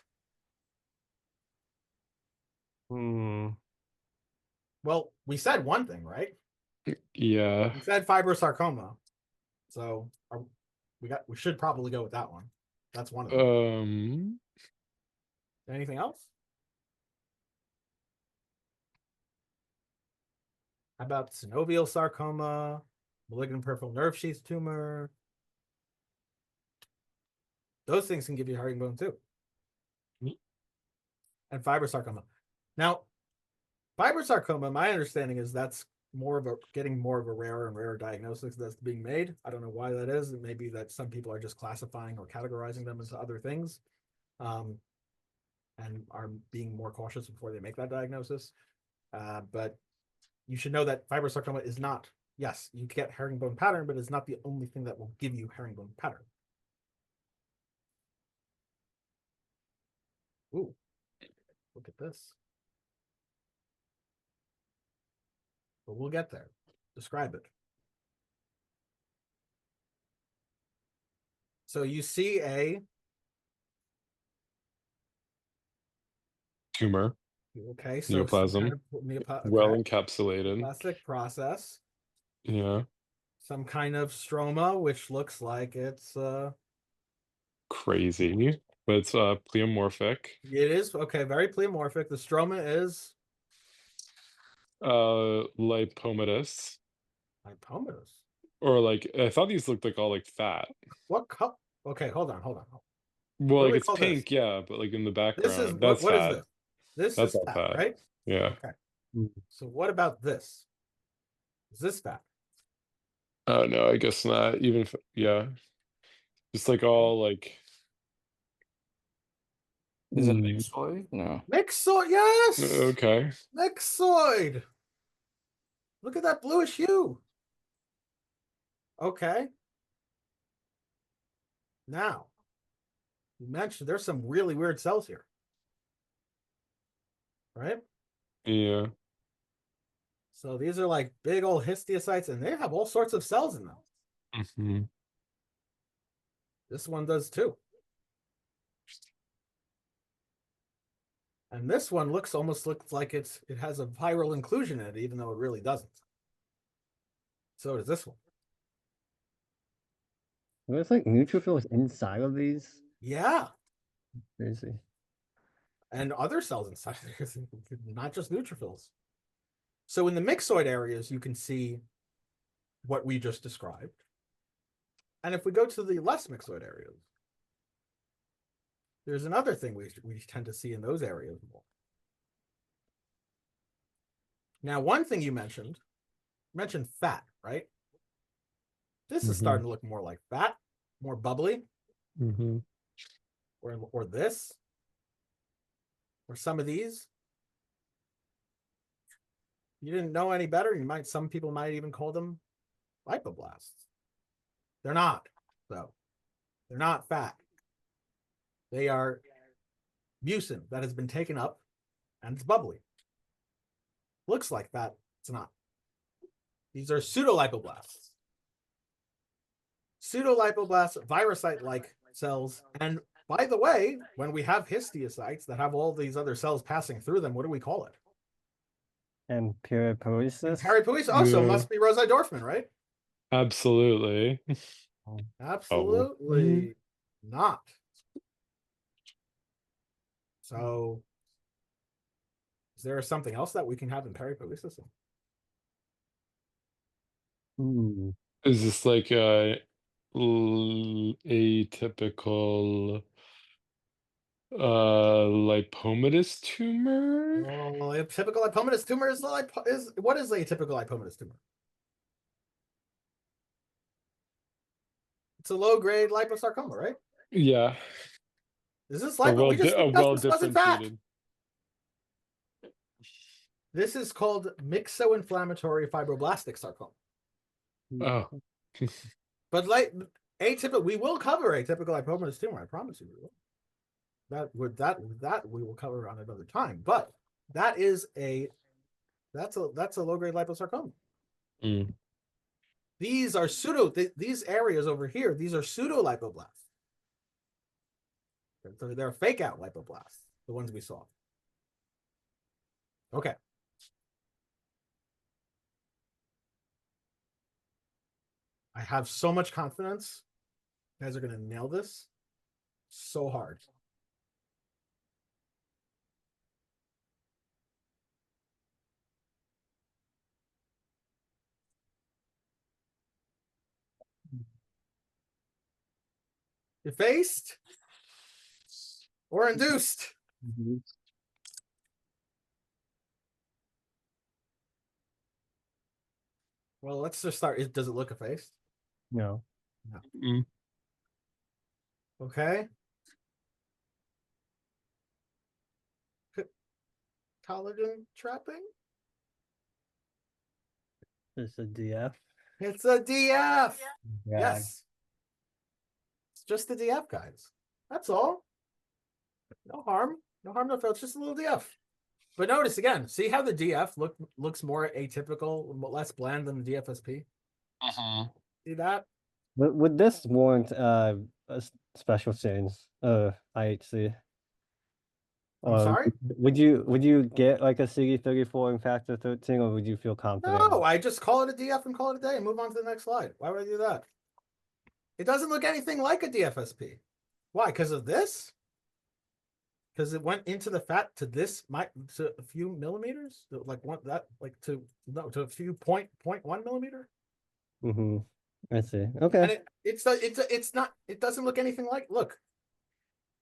[SPEAKER 1] Well, we said one thing, right?
[SPEAKER 2] Yeah.
[SPEAKER 1] We said fibrosarcoma. So we should probably go with that one. That's one of them. Anything else? How about synovial sarcoma, malignant peripheral nerve sheath tumor? Those things can give you herringbone too. And fibrosarcoma. Now, fibrosarcoma, my understanding is that's getting more of a rarer and rarer diagnosis that's being made. I don't know why that is. It may be that some people are just classifying or categorizing them into other things, and are being more cautious before they make that diagnosis. But you should know that fibrosarcoma is not, yes, you get herringbone pattern, but it's not the only thing that will give you herringbone pattern. Ooh, look at this. But we'll get there. Describe it. So you see a
[SPEAKER 2] Tumor,
[SPEAKER 1] okay, so
[SPEAKER 2] neoplasm,
[SPEAKER 1] okay,
[SPEAKER 2] well encapsulated.
[SPEAKER 1] plastic process.
[SPEAKER 2] Yeah,
[SPEAKER 1] Some kind of stroma, which looks like it's
[SPEAKER 2] crazy, but it's pleomorphic.
[SPEAKER 1] it is okay, very pleomorphic. The stroma is
[SPEAKER 2] Lipomatous,
[SPEAKER 1] lipomatous.
[SPEAKER 2] or like I thought these looked like all like fat.
[SPEAKER 1] What cup? Okay, hold on.
[SPEAKER 2] Well,
[SPEAKER 1] What do
[SPEAKER 2] like
[SPEAKER 1] we
[SPEAKER 2] it's
[SPEAKER 1] call this?
[SPEAKER 2] pink, yeah, but like in the
[SPEAKER 1] This is
[SPEAKER 2] background, that's
[SPEAKER 1] what is
[SPEAKER 2] fat.
[SPEAKER 1] this? This
[SPEAKER 2] That's
[SPEAKER 1] is
[SPEAKER 2] all
[SPEAKER 1] fat,
[SPEAKER 2] fat.
[SPEAKER 1] right?
[SPEAKER 2] Yeah.
[SPEAKER 1] Okay. So what about this? Is this fat?
[SPEAKER 2] Oh no, I guess not. Even if, yeah, just like all like.
[SPEAKER 4] Is it
[SPEAKER 2] Hmm,
[SPEAKER 4] myxoid? No.
[SPEAKER 1] Mixoid, yes.
[SPEAKER 2] okay.
[SPEAKER 1] Mixoid. Look at that bluish hue. Okay. Now, you mentioned there's some really weird cells here, right?
[SPEAKER 2] Yeah.
[SPEAKER 1] So these are like big old histiocytes, and they have all sorts of cells in them.
[SPEAKER 2] Hmm.
[SPEAKER 1] This one does too. And this one almost looks like it has a viral inclusion in it, even though it really doesn't. So does this one.
[SPEAKER 3] There's like neutrophils inside of these.
[SPEAKER 1] Yeah.
[SPEAKER 3] Crazy.
[SPEAKER 1] And other cells inside, not just neutrophils. So in the myxoid areas, you can see what we just described. And if we go to the less myxoid areas, there's another thing we tend to see in those areas more. Now, one thing you mentioned fat, right? This is starting to look more like fat, more bubbly,
[SPEAKER 2] Hmm.
[SPEAKER 1] or this, or some of these. You didn't know any better. Some people might even call them lipoblasts. They're not, though. They're not fat. They are mucin that has been taken up, and it's bubbly. Looks like that. It's not. These are pseudolipoblasts. Pseudolipoblasts, virussite-like cells. And by the way, when we have histiocytes that have all these other cells passing through them, what do we call it?
[SPEAKER 3] And peripoiesis.
[SPEAKER 1] Peripoiesis also
[SPEAKER 2] Yeah.
[SPEAKER 1] must be Rosa Dorfman, right?
[SPEAKER 2] Absolutely.
[SPEAKER 1] Absolutely not. So, is there something else that we can have in peripoiesis?
[SPEAKER 2] Is this like a atypical lipomatous tumor?
[SPEAKER 1] Well, a typical lipomatous tumor is what is a typical lipomatous tumor? It's a low-grade liposarcoma, right?
[SPEAKER 2] Yeah.
[SPEAKER 1] Is this
[SPEAKER 2] A
[SPEAKER 1] lipo? We just discussed
[SPEAKER 2] well
[SPEAKER 1] this wasn't fat.
[SPEAKER 2] differentiated.
[SPEAKER 1] This is called myxo-inflammatory fibroblastic sarcoma.
[SPEAKER 2] Oh.
[SPEAKER 1] But like atypical, we will cover atypical lipomatous tumor. I promise you we will. That we will cover on another time. But that's a low-grade liposarcoma.
[SPEAKER 2] Mm.
[SPEAKER 1] These are these areas over here, these are pseudolipoblasts. They're fake out lipoblasts, the ones we saw. Okay. I have so much confidence. You guys are going to nail this so hard. Effaced or induced?
[SPEAKER 3] Mhm.
[SPEAKER 1] Well, let's just start. Does it look effaced?
[SPEAKER 3] No.
[SPEAKER 2] Mm.
[SPEAKER 1] Okay. Collagen trapping?
[SPEAKER 3] It's a DF.
[SPEAKER 1] It's a DF.
[SPEAKER 3] Yeah.
[SPEAKER 1] Yes. It's just the DF, guys. That's all. No harm. No harm, no foul. It's just a little DF. But notice again, see how the DF looks more atypical, less bland than the DFSP? See that?
[SPEAKER 3] Would this warrant special change IHC?
[SPEAKER 1] I'm sorry?
[SPEAKER 3] Would you get like a CD34 and factor 13, or would you feel confident?
[SPEAKER 1] No, I just call it a DF and call it a day and move on to the next slide. Why would I do that? It doesn't look anything like a DFSP. Why? Because of this? Because it went into the fat to this, to a few millimeters, like one that, like to a few point 0.1 millimeter.
[SPEAKER 3] Mm-hmm. I see. Okay.
[SPEAKER 1] And it's not. It doesn't look anything like. Look,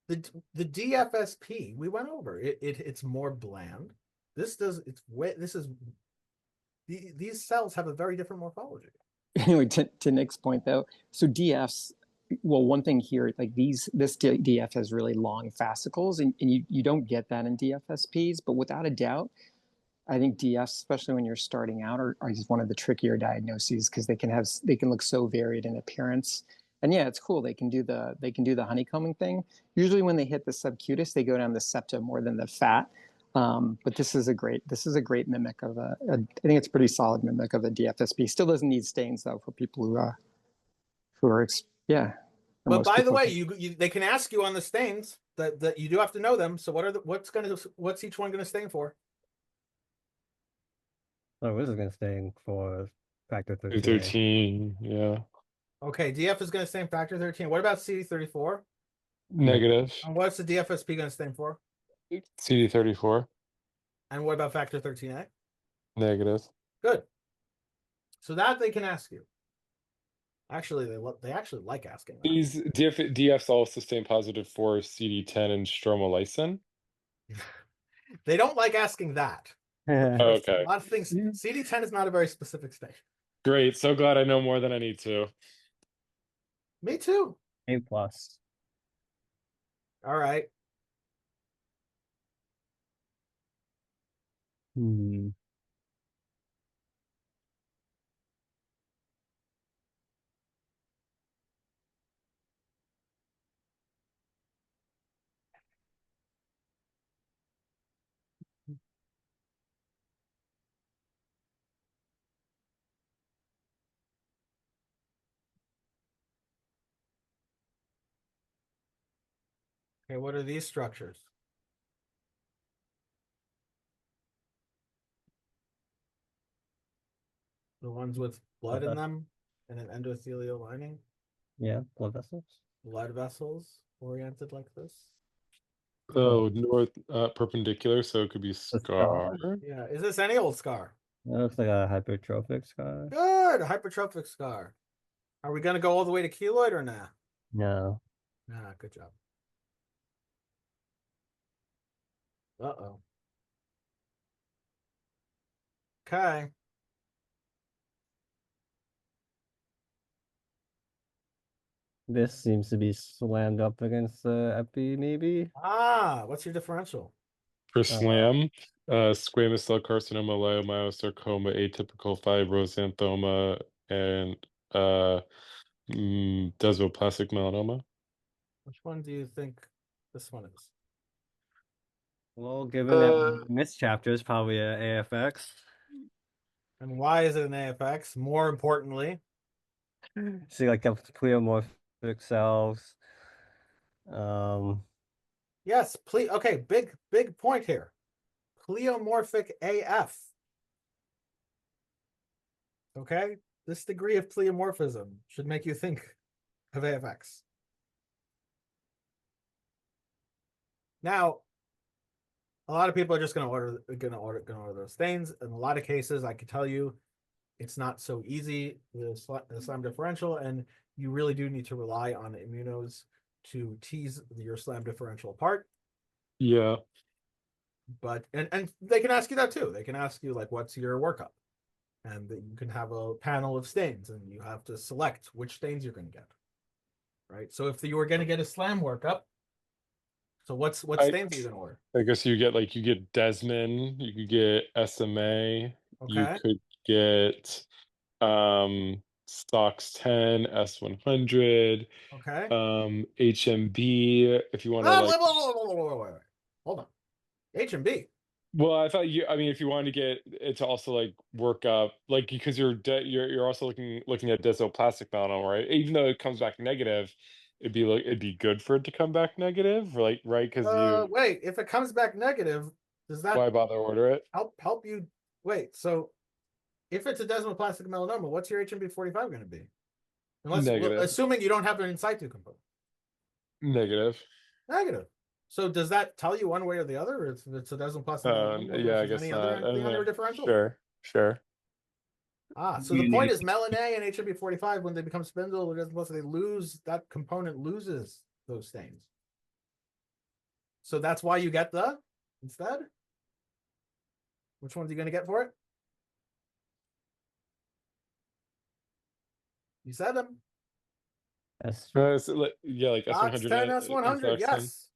[SPEAKER 1] the DFSP we went over. It's more bland. This does. It's way. This is. These cells have a very different morphology.
[SPEAKER 5] Anyway, to Nick's point though, so DFs, well, one thing here, like this DF has really long fascicles, and you don't get that in DFSPs, but without a doubt, I think DFs, especially when you're starting out, are just one of the trickier diagnoses because they can look so varied in appearance. And yeah, it's cool. They can do the honeycombing thing. Usually when they hit the subcutis, they go down the septum more than the fat. But this is a great mimic of I think it's a pretty solid mimic of a DFSP. Still doesn't need stains though for people who are yeah.
[SPEAKER 1] But by the way, they can ask you on the stains that you do have to know them. So what's each one gonna stain for?
[SPEAKER 3] Oh, this is gonna stain for factor 13.
[SPEAKER 2] 13, yeah.
[SPEAKER 1] Okay, DF is gonna stain factor 13. What about CD34?
[SPEAKER 2] Negative.
[SPEAKER 1] And what's the DFSP gonna stain for?
[SPEAKER 2] CD34.
[SPEAKER 1] And what about factor 13A?
[SPEAKER 2] Negative.
[SPEAKER 1] Good. So that they can ask you. Actually, they actually like asking that.
[SPEAKER 2] These DFs also stain positive for CD10 and stromolysin.
[SPEAKER 1] They don't like asking that.
[SPEAKER 2] Okay.
[SPEAKER 1] A lot of things. CD10 is not a very specific stain.
[SPEAKER 2] Great. So glad I know more than I need to.
[SPEAKER 1] Me too.
[SPEAKER 3] A plus.
[SPEAKER 1] All right.
[SPEAKER 3] Hmm.
[SPEAKER 1] Okay, what are these structures? The ones with blood in them and an endothelial lining?
[SPEAKER 3] Yeah, blood vessels.
[SPEAKER 1] Blood vessels oriented like this?
[SPEAKER 2] Oh, north perpendicular, so it could be scar.
[SPEAKER 1] Yeah. Is this any old scar?
[SPEAKER 3] That looks like a hypertrophic scar.
[SPEAKER 1] Good. A hypertrophic scar. Are we going to go all the way to keloid or nah?
[SPEAKER 3] No.
[SPEAKER 1] Nah, good job. Uh-oh. Okay.
[SPEAKER 3] This seems to be slammed up against the epi, maybe.
[SPEAKER 1] Ah, what's your differential?
[SPEAKER 2] For SLAM, squamous cell carcinoma, leiomyosarcoma, atypical fibroxanthoma, and desmoplastic melanoma.
[SPEAKER 1] Which one do you think this one is?
[SPEAKER 3] Well, given that this chapter is probably a AFX.
[SPEAKER 1] And why is it an AFX? More importantly,
[SPEAKER 3] See, like the pleomorphic cells.
[SPEAKER 1] yes, okay, big point here. Pleomorphic AF. Okay, this degree of pleomorphism should make you think of AFX. Now, a lot of people are just going to order those stains. In a lot of cases, I can tell you, it's not so easy, the SLAM differential, and you really do need to rely on immunos to tease your SLAM differential apart.
[SPEAKER 2] Yeah.
[SPEAKER 1] But and they can ask you that too. They can ask you like, what's your workup? and that you can have a panel of stains, and you have to select which stains you're going to get. Right. So if you were going to get a slam workup, so what stains are you going to order?
[SPEAKER 2] I guess you get Desmond, you could get SMA, you
[SPEAKER 1] Okay.
[SPEAKER 2] could get Stocks 10, S100,
[SPEAKER 1] Okay.
[SPEAKER 2] HMB if you want to
[SPEAKER 1] Ah,
[SPEAKER 2] like.
[SPEAKER 1] wait. Hold on. HMB.
[SPEAKER 2] Well, I thought I mean, if you wanted to get it to also like work up, like because you're also looking at desoplastic melanoma, right? Even though it comes back negative, it'd be good for it to come back negative, right? Because
[SPEAKER 1] Wait, if it comes back negative, does that
[SPEAKER 2] why bother order it?
[SPEAKER 1] help you? Wait, so if it's a desmoplastic melanoma, what's your HMB45 going to be? Unless,
[SPEAKER 2] Negative.
[SPEAKER 1] assuming you don't have an in situ component.
[SPEAKER 2] Negative.
[SPEAKER 1] Negative. So does that tell you one way or the other? If it's a desmoplastic melanoma
[SPEAKER 2] Yeah, I
[SPEAKER 1] versus
[SPEAKER 2] guess
[SPEAKER 1] any
[SPEAKER 2] not.
[SPEAKER 1] other thing on your differential?
[SPEAKER 2] Sure.
[SPEAKER 1] So the point is Melon A and HMB45, when they become spindle or desmoplastic, they lose, that component loses those stains. So that's why you get the instead. Which ones are you going to get for it? You said them.
[SPEAKER 2] Yeah, like
[SPEAKER 1] Sox
[SPEAKER 2] S100
[SPEAKER 1] 10,
[SPEAKER 2] and
[SPEAKER 1] S100.
[SPEAKER 2] Sox 10.
[SPEAKER 1] Yes.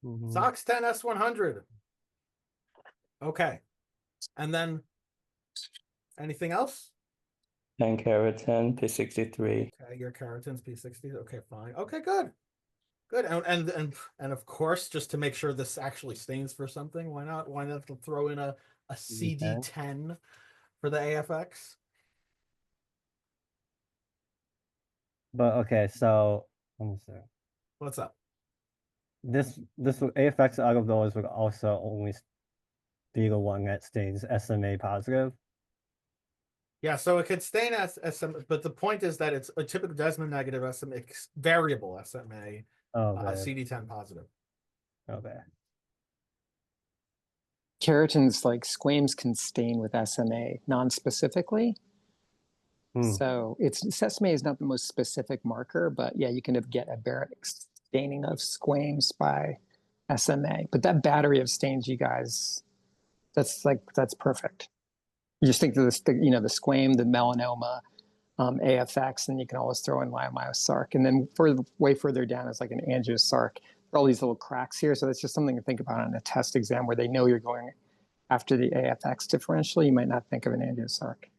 [SPEAKER 3] Mhm.
[SPEAKER 1] Sox 10, S100. Okay. And then anything else?
[SPEAKER 4] And keratin, P63.
[SPEAKER 1] Okay, your keratin's P60. Okay, fine. Okay, good. Good. And of course, just to make sure this actually stains for something, why not throw in a CD10 for the AFX?
[SPEAKER 3] But okay, so let me see.
[SPEAKER 1] What's up?
[SPEAKER 3] This AFX out of those would also only be the one that stays SMA positive.
[SPEAKER 1] Yeah, so it could stain SM, but the point is that it's a typical Desmond negative SMA, variable SMA,
[SPEAKER 3] Okay.
[SPEAKER 1] CD10 positive.
[SPEAKER 3] Okay.
[SPEAKER 5] Keratins like squames can stain with SMA non-specifically. So SMA is not the most specific marker, but yeah, you can get a barotic staining of squames by SMA. But that battery of stains, you guys, that's perfect. You just think of this, the squame, the melanoma, AFX, and you can always throw in leiomyosarc. And then way further down is like an angiosarc. There are all these little cracks here. So that's just something to think about on a test exam where they know you're going after the AFX differential. You might not think of an angiosarc.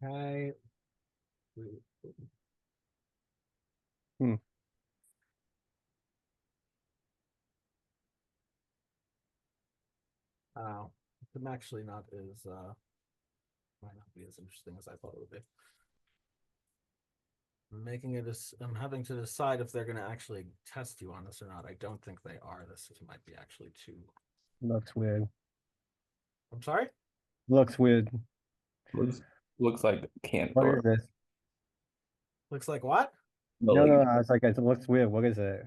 [SPEAKER 1] Okay. I'm actually not as might not be as interesting as I thought it would be. I'm having to decide if they're going to actually test you on this or not. I don't think they are. This might be actually too.
[SPEAKER 3] Looks weird.
[SPEAKER 1] I'm sorry?
[SPEAKER 3] Looks weird.
[SPEAKER 4] Looks like can't
[SPEAKER 3] What is
[SPEAKER 4] work.
[SPEAKER 3] this?
[SPEAKER 1] Looks like what?
[SPEAKER 3] No, I was like, it looks weird. What is it?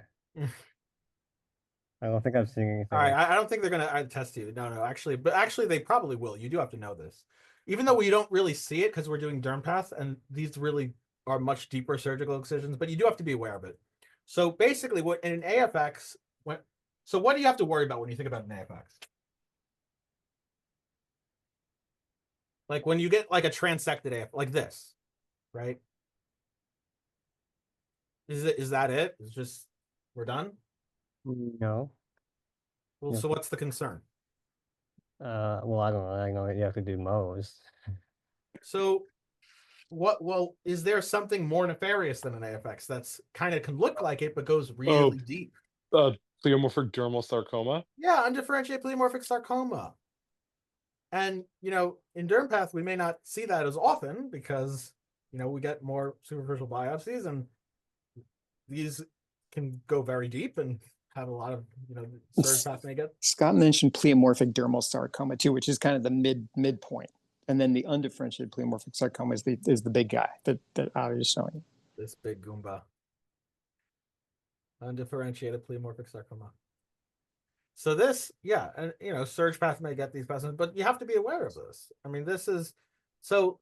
[SPEAKER 3] I don't think I've seen anything.
[SPEAKER 1] All right, I don't think they're going to test you. No, actually, but actually they probably will. You do have to know this. Even though we don't really see it because we're doing Dermpath, and these really are much deeper surgical excisions, but you do have to be aware of it. So basically, what in an AFX, so what do you have to worry about when you think about an AFX? Like when you get like a transected AF, like this, right? Is that it? It's just we're done?
[SPEAKER 3] No.
[SPEAKER 1] Well,
[SPEAKER 3] Yeah.
[SPEAKER 1] so what's the concern?
[SPEAKER 3] Well, I don't know. I know you have to do Mohs.
[SPEAKER 1] So well, is there something more nefarious than an AFX that's kind of can look like it but goes really deep?
[SPEAKER 2] Pleomorphic dermal sarcoma.
[SPEAKER 1] Yeah, undifferentiated pleomorphic sarcoma. And in Dermpath, we may not see that as often because we get more superficial biopsies, and these can go very deep and have a lot of surge path may get.
[SPEAKER 5] Scott mentioned pleomorphic dermal sarcoma too, which is kind of the midpoint. And then the undifferentiated pleomorphic sarcoma is the big guy that I was showing you.
[SPEAKER 1] This big Goomba. Undifferentiated pleomorphic sarcoma. So this, yeah, and surge path may get these specimens, but you have to be aware of this. I mean, this is so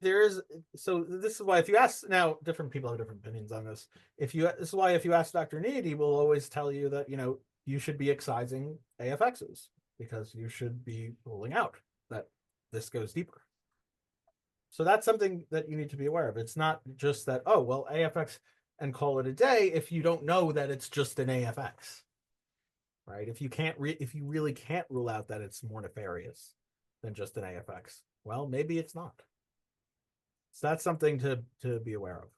[SPEAKER 1] there's so this is why if you ask now, different people have different opinions on this. This is why if you ask Dr. Need, he will always tell you that you should be excising AFXs because you should be ruling out that this goes deeper. So that's something that you need to be aware of. It's not just that, oh well, AFX and call it a day if you don't know that it's just an AFX. Right? If you really can't rule out that it's more nefarious than just an AFX, well, maybe it's not. So that's something to be aware of.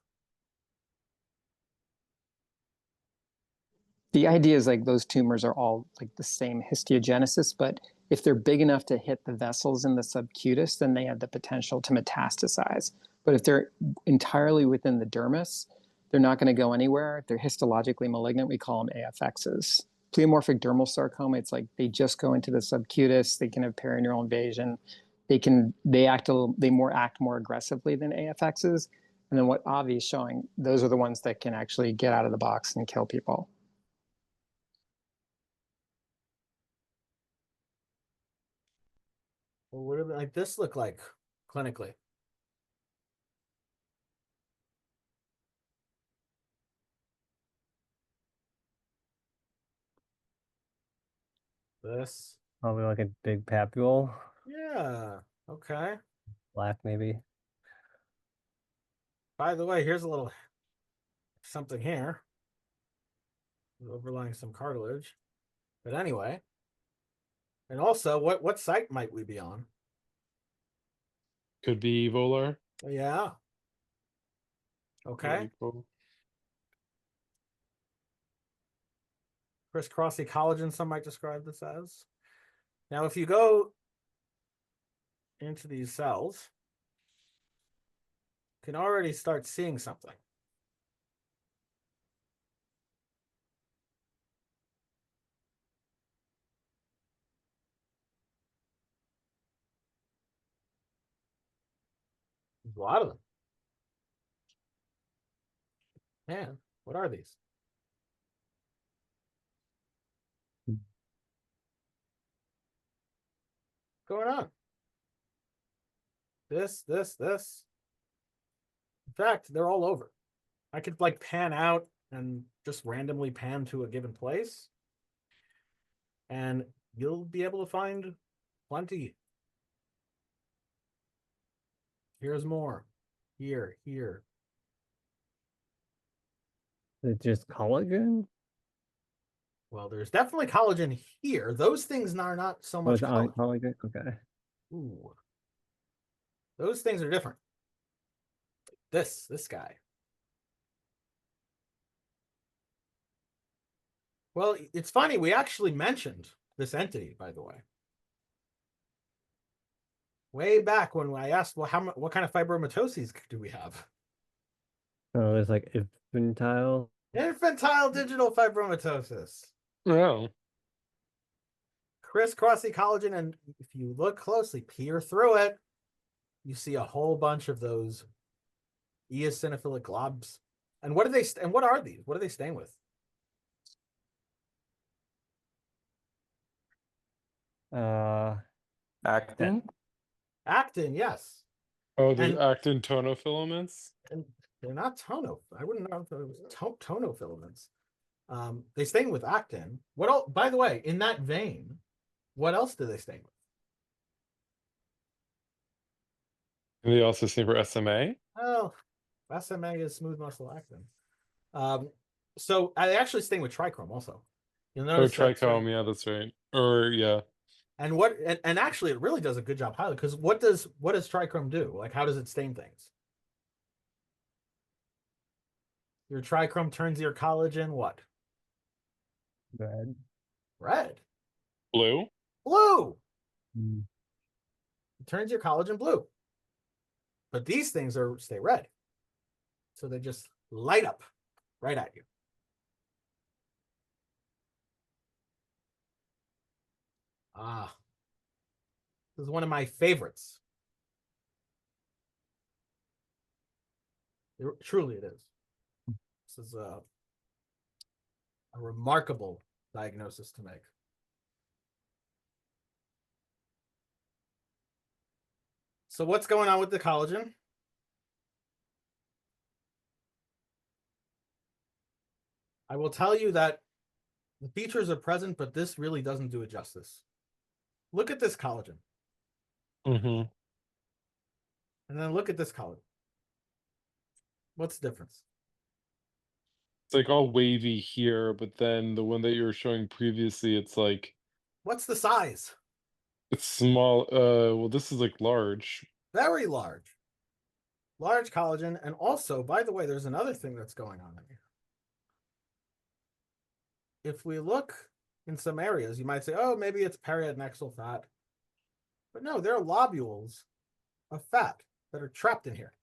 [SPEAKER 5] The idea is like those tumors are all like the same histiogenesis, but if they're big enough to hit the vessels in the subcutis, then they have the potential to metastasize. But if they're entirely within the dermis, they're not going to go anywhere. If they're histologically malignant, we call them AFXs. Pleomorphic dermal sarcoma, it's like they just go into the subcutis. They can have perineural invasion. They act more aggressively than AFXs. And then what Avi is showing, those are the ones that can actually get out of the box and kill people.
[SPEAKER 1] Well, what would like this look like clinically? This.
[SPEAKER 3] Probably like a big papule,
[SPEAKER 1] Yeah. Okay.
[SPEAKER 3] black maybe.
[SPEAKER 1] By the way, here's a little something here. Overlying some cartilage. But anyway. And also, what site might we be on?
[SPEAKER 2] Could be volar.
[SPEAKER 1] Yeah. Okay.
[SPEAKER 2] Really cool.
[SPEAKER 1] Crisscrossy collagen, some might describe this as. Now, if you go into these cells, you can already start seeing something. There's a lot of them. Man, what are these? What's going on? This. In fact, they're all over. I could like pan out and just randomly pan to a given place. And you'll be able to find plenty. Here's more. Here.
[SPEAKER 3] Is it just collagen?
[SPEAKER 1] Well, there's definitely collagen here. Those things are not so
[SPEAKER 3] Oh,
[SPEAKER 1] much
[SPEAKER 3] it's
[SPEAKER 1] collagen.
[SPEAKER 3] collagen? Okay.
[SPEAKER 1] Ooh. Those things are different. This guy. Well, it's funny. We actually mentioned this entity, by the way. Way back when I asked, well, what kind of fibromatoses do we have?
[SPEAKER 3] Oh, there's like infantile.
[SPEAKER 1] Infantile digital fibromatosis.
[SPEAKER 2] Oh.
[SPEAKER 1] Crisscrossy collagen, and if you look closely, peer through it, you see a whole bunch of those eosinophilic globs. And what are they? And what are these? What are they staying with?
[SPEAKER 4] Actin?
[SPEAKER 1] Actin, yes.
[SPEAKER 2] Oh, there's
[SPEAKER 1] And-
[SPEAKER 2] actin tonofilaments.
[SPEAKER 1] And they're not tono. I wouldn't know if it was tonofilaments. They stain with actin. What else? By the way, in that vein, what else do they stain with?
[SPEAKER 2] And they also stain for SMA.
[SPEAKER 1] Oh, SMA is smooth muscle actin. So I actually stain with trichrome also. You'll
[SPEAKER 2] Oh,
[SPEAKER 1] notice that,
[SPEAKER 2] trichome, yeah, that's right. Or yeah.
[SPEAKER 1] And and actually it really does a good job highlighting, because what does trichrome do? Like, how does it stain things? Your trichrome turns your collagen what?
[SPEAKER 3] Red.
[SPEAKER 1] Red.
[SPEAKER 2] Blue?
[SPEAKER 1] Blue.
[SPEAKER 3] Mm.
[SPEAKER 1] It turns your collagen blue. But these things stay red. So they just light up right at you. Ah. This is one of my favorites. Truly it is. This is a remarkable diagnosis to make. So what's going on with the collagen? I will tell you that the features are present, but this really doesn't do it justice. Look at this collagen,
[SPEAKER 2] Mm-hmm.
[SPEAKER 1] and then look at this collagen. What's the difference?
[SPEAKER 2] It's like all wavy here, but then the one that you were showing previously, it's like
[SPEAKER 1] What's the size?
[SPEAKER 2] it's small. Well, this is like large.
[SPEAKER 1] Very large. Large collagen. And also, by the way, there's another thing that's going on in here. If we look in some areas, you might say, oh, maybe it's periadnexal fat. But no, there are lobules of fat that are trapped in here.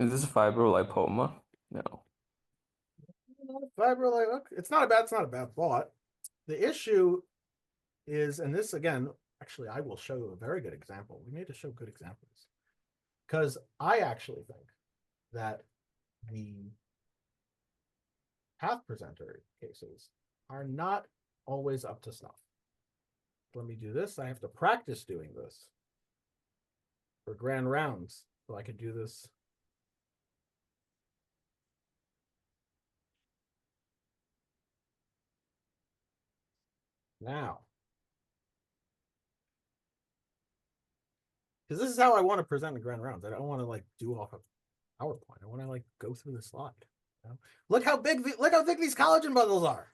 [SPEAKER 4] Is this fibrolipoma? No.
[SPEAKER 1] Fibrolipoma. It's not a bad thought. The issue is, and this again, actually, I will show you a very good example. We need to show good examples. Because I actually think that the path presenter cases are not always up to snuff. Let me do this. I have to practice doing this for grand rounds, so I could do this. Now, because this is how I want to present the grand rounds. I don't want to like do off of PowerPoint. I want to like go through the slide. You know? Look how thick these collagen bundles are.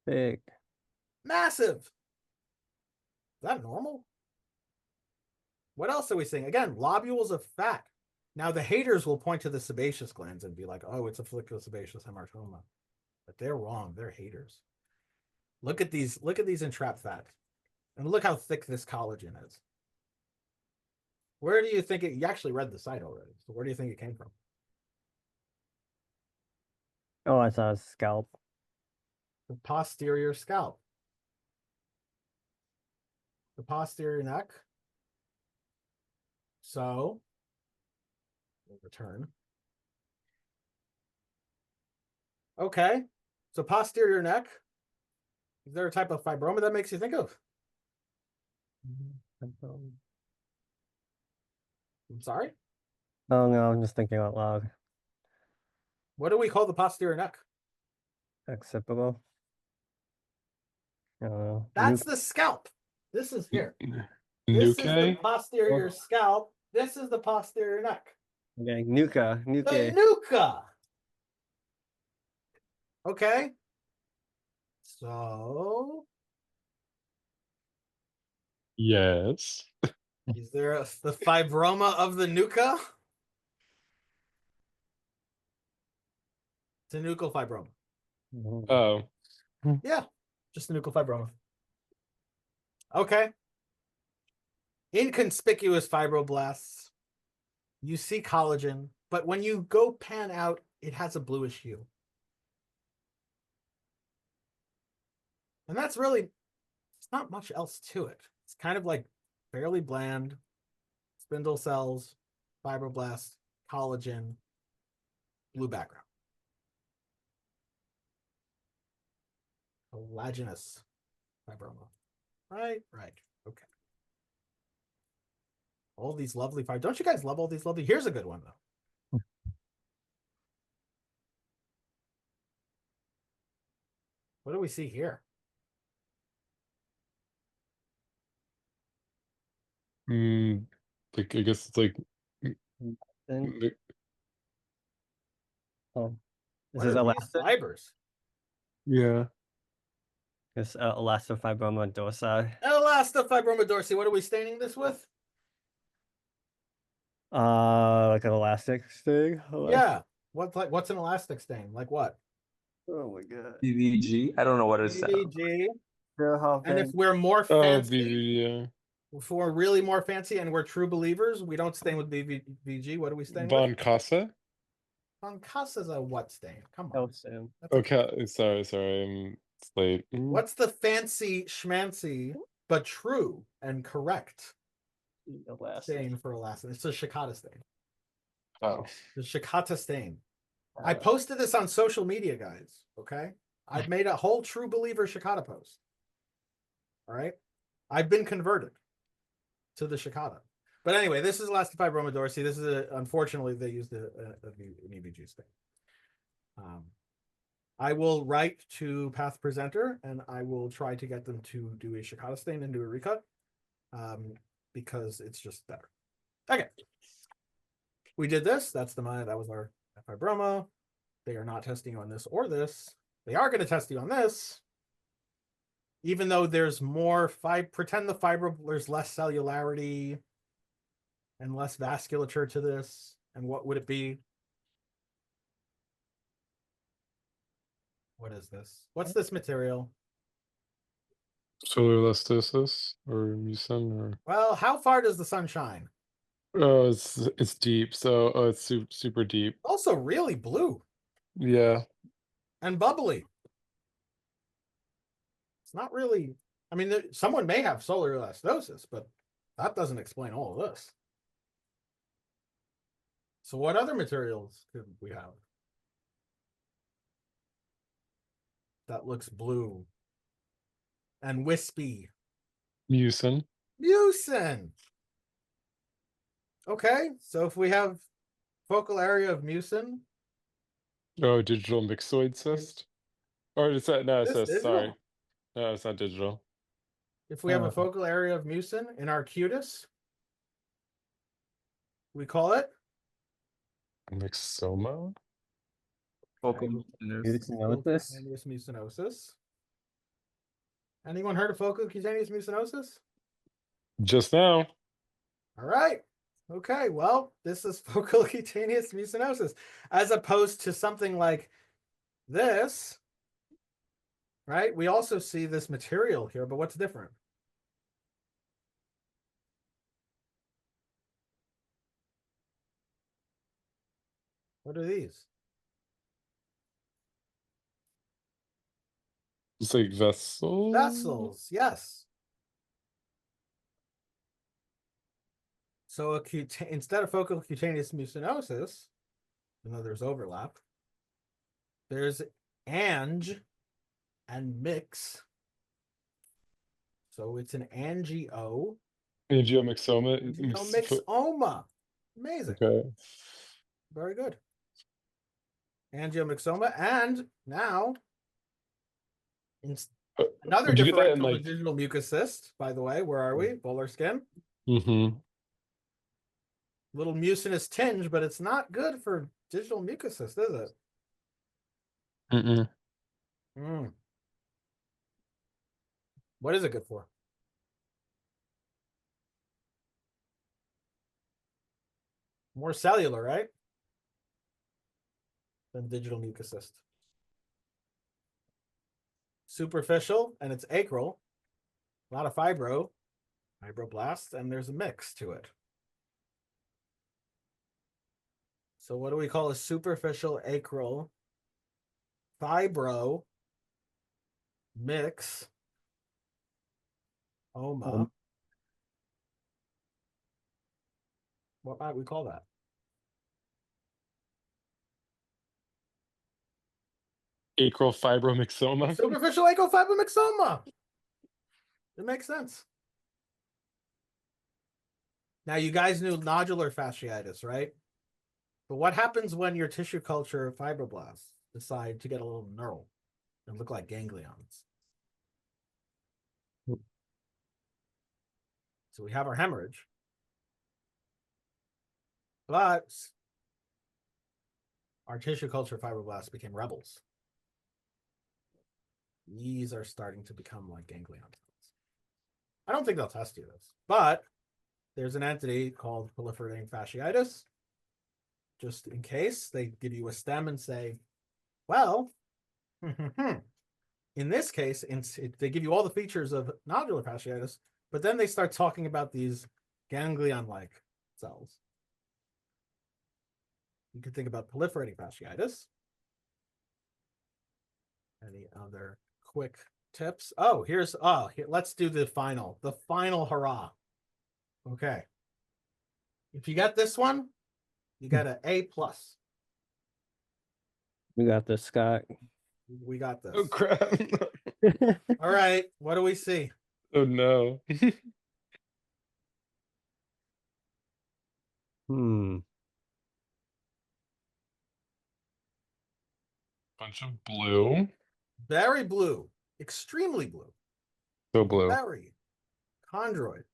[SPEAKER 3] Big.
[SPEAKER 1] Massive. Is that normal? What else are we seeing? Again, lobules of fat. Now the haters will point to the sebaceous glands and be like, oh, it's a follicular sebaceous hemartoma. But they're wrong. They're haters. Look at these entrapped fat. And look how thick this collagen is. Where do you think it, you actually read the site already. So where do you think it came from?
[SPEAKER 3] Oh, I saw a scalp.
[SPEAKER 1] The posterior scalp. The posterior neck. So, we'll return. Okay. So posterior neck. Is there a type of fibroma that makes you think of? I'm sorry?
[SPEAKER 3] Oh no, I'm just thinking out loud.
[SPEAKER 1] What do we call the posterior neck?
[SPEAKER 3] Occipital. I don't know.
[SPEAKER 1] That's the scalp. This is here. This is the
[SPEAKER 2] Nuke?
[SPEAKER 1] posterior scalp. This is the posterior neck.
[SPEAKER 3] Okay, nuca.
[SPEAKER 1] The nuca. Okay. So,
[SPEAKER 2] Yes.
[SPEAKER 1] is there the fibroma of the nuca? It's a nuchal fibroma.
[SPEAKER 2] Oh.
[SPEAKER 1] Yeah, just a nuchal fibroma. Okay. Inconspicuous fibroblasts. You see collagen, but when you go pan out, it has a bluish hue. And that's really, it's not much else to it. It's kind of like fairly bland spindle cells, fibroblasts, collagen, blue background. Collagenous fibroma. Right. Okay. All these lovely fibers. Don't you guys love all these lovely? Here's a good one, though. What do we see here?
[SPEAKER 2] Like I guess it's like
[SPEAKER 3] Oh, this
[SPEAKER 1] What
[SPEAKER 3] is
[SPEAKER 1] are these fibers?
[SPEAKER 2] yeah.
[SPEAKER 3] This elastofibroma dorsi.
[SPEAKER 1] Elastofibroma dorsi. What are we staining this with?
[SPEAKER 3] Like an elastic thing.
[SPEAKER 1] Yeah. What's an elastic stain? Like what?
[SPEAKER 3] Oh my god.
[SPEAKER 4] PVG? I don't know what it's.
[SPEAKER 1] PVG.
[SPEAKER 3] How
[SPEAKER 1] And if
[SPEAKER 3] big?
[SPEAKER 1] we're more
[SPEAKER 2] Oh,
[SPEAKER 1] fancy,
[SPEAKER 2] BV,
[SPEAKER 1] if we're really more fancy and we're true believers, we don't stain with BVG. What do we stain
[SPEAKER 2] Von
[SPEAKER 1] with?
[SPEAKER 2] Casa?
[SPEAKER 1] Von Casa's a what stain? Come on.
[SPEAKER 3] Calcium.
[SPEAKER 1] That's a-
[SPEAKER 2] Okay, sorry, it's late.
[SPEAKER 1] What's the fancy schmancy but true and correct
[SPEAKER 3] Elastic.
[SPEAKER 1] stain for elastin? It's a Shikata stain.
[SPEAKER 2] Oh.
[SPEAKER 1] The Shikata stain. I posted this on social media, guys. Okay. I've made a whole true believer Shikata post. All right. I've been converted to the Shikata. But anyway, this is Elastofibroma dorsi. This is unfortunately they used an EVG stain. I will write to Path Presenter and I will try to get them to do a Shikata stain and do a recut, because it's just better. Okay, we did this. That was our fibroma. They are not testing you on this or this. They are going to test you on this, even though there's more pretend there's less cellularity and less vasculature to this. And what would it be? What is this? What's this material?
[SPEAKER 2] Solar elastosis or mucin or
[SPEAKER 1] Well, how far does the sun shine?
[SPEAKER 2] oh, it's deep. So it's super deep.
[SPEAKER 1] Also really blue
[SPEAKER 2] Yeah.
[SPEAKER 1] and bubbly. It's not really, I mean, someone may have solar elastosis, but that doesn't explain all of this. So what other materials could we have that looks blue and wispy?
[SPEAKER 2] Mucin.
[SPEAKER 1] Mucin. Okay, so if we have focal area of mucin,
[SPEAKER 2] Oh, digital myxoid cyst. Or is that no, it
[SPEAKER 1] this
[SPEAKER 2] says
[SPEAKER 1] digital.
[SPEAKER 2] sorry. No, it's not digital.
[SPEAKER 1] If we have a focal area of mucin in our cutis, we call it
[SPEAKER 2] Myxoma?
[SPEAKER 4] Focal
[SPEAKER 3] Mucinosis.
[SPEAKER 1] cutaneous mucinosis. Anyone heard of focal cutaneous mucinosis?
[SPEAKER 2] Just now.
[SPEAKER 1] All right. Okay, well, this is focal cutaneous mucinosis, as opposed to something like this, right? We also see this material here, but what's different? What are these?
[SPEAKER 2] It's like vessels.
[SPEAKER 1] Vessels, yes. So instead of focal cutaneous mucinosis, even though there's overlap, there's Ang and mix. So it's an angio.
[SPEAKER 2] Angiomyxoma.
[SPEAKER 1] Angiomyxoma. Amazing.
[SPEAKER 2] Okay.
[SPEAKER 1] Very good. Angiomyxoma. And now, another
[SPEAKER 2] Would you get that in
[SPEAKER 1] differential
[SPEAKER 2] like
[SPEAKER 1] digital mucus cyst, by the way. Where are we? Volar skin.
[SPEAKER 2] mm-hmm.
[SPEAKER 1] Little mucinous tinge, but it's not good for digital mucus cyst, is it?
[SPEAKER 2] Mm-mm.
[SPEAKER 1] What is it good for? More cellular, right? Than digital mucus cyst. Superficial, and it's acral. A lot of fibroblasts, and there's a mix to it. So what do we call a superficial acral fibro mix oma? What might we call that?
[SPEAKER 2] Acral fibromyxoma.
[SPEAKER 1] Superficial acral fibromyxoma. It makes sense. Now, you guys knew nodular fasciitis, right? But what happens when your tissue culture fibroblasts decide to get a little knurl and look like ganglions? So we have our hemorrhage. But our tissue culture fibroblasts became rebels. These are starting to become like ganglion cells. I don't think they'll test you this, but there's an entity called proliferating fasciitis. Just in case, they give you a stem and say, well, in this case, they give you all the features of nodular fasciitis, but then they start talking about these ganglion-like cells. You could think about proliferating fasciitis. Any other quick tips? Oh, here, let's do the final hurrah. Okay. If you got this one, you got an A+.
[SPEAKER 3] We got this, Scott.
[SPEAKER 1] We got this.
[SPEAKER 2] Oh crap.
[SPEAKER 1] All right. What do we see?
[SPEAKER 2] Oh no.
[SPEAKER 3] Hmm.
[SPEAKER 2] Bunch of blue.
[SPEAKER 1] Very blue. Extremely blue.
[SPEAKER 2] So blue.
[SPEAKER 1] Very chondroid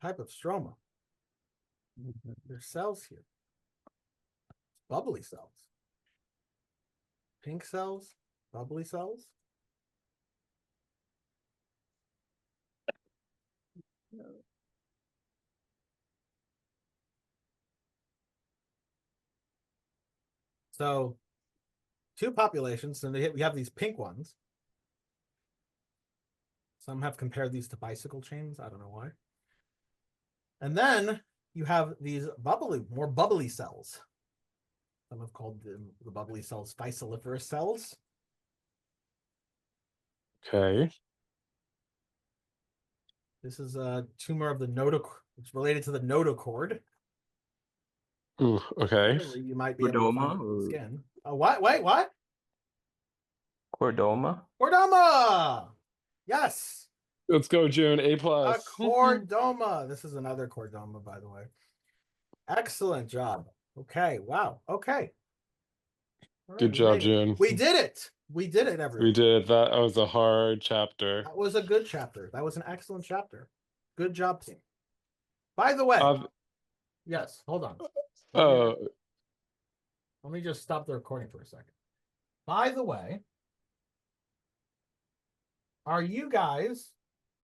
[SPEAKER 1] type of stroma. There's cells here. Bubbly cells. Pink cells. Bubbly cells. So, two populations, and we have these pink ones. Some have compared these to bicycle chains. I don't know why. And then you have these more bubbly cells. Some have called the bubbly cells phycoliferous cells.
[SPEAKER 2] Okay.
[SPEAKER 1] This is a tumor of the notochord. It's related to the notochord.
[SPEAKER 2] Ooh, okay.
[SPEAKER 1] Clearly, you might be able to find it in the
[SPEAKER 4] Chordoma.
[SPEAKER 1] skin. What? Wait, what?
[SPEAKER 4] Chordoma.
[SPEAKER 1] Chordoma! Yes,
[SPEAKER 2] Let's go, June. A
[SPEAKER 1] a
[SPEAKER 2] plus.
[SPEAKER 1] chordoma. This is another chordoma, by the way. Excellent job. Okay, wow. Okay. All right,
[SPEAKER 2] Good
[SPEAKER 1] we
[SPEAKER 2] job,
[SPEAKER 1] made it.
[SPEAKER 2] June.
[SPEAKER 1] We did it. We did it, everyone.
[SPEAKER 2] We did. That was a hard chapter.
[SPEAKER 1] That was a good chapter. That was an excellent chapter. Good job, team. By the way, yes, hold on.
[SPEAKER 2] Oh,
[SPEAKER 1] Let me just stop the recording for a second. By the way, are you guys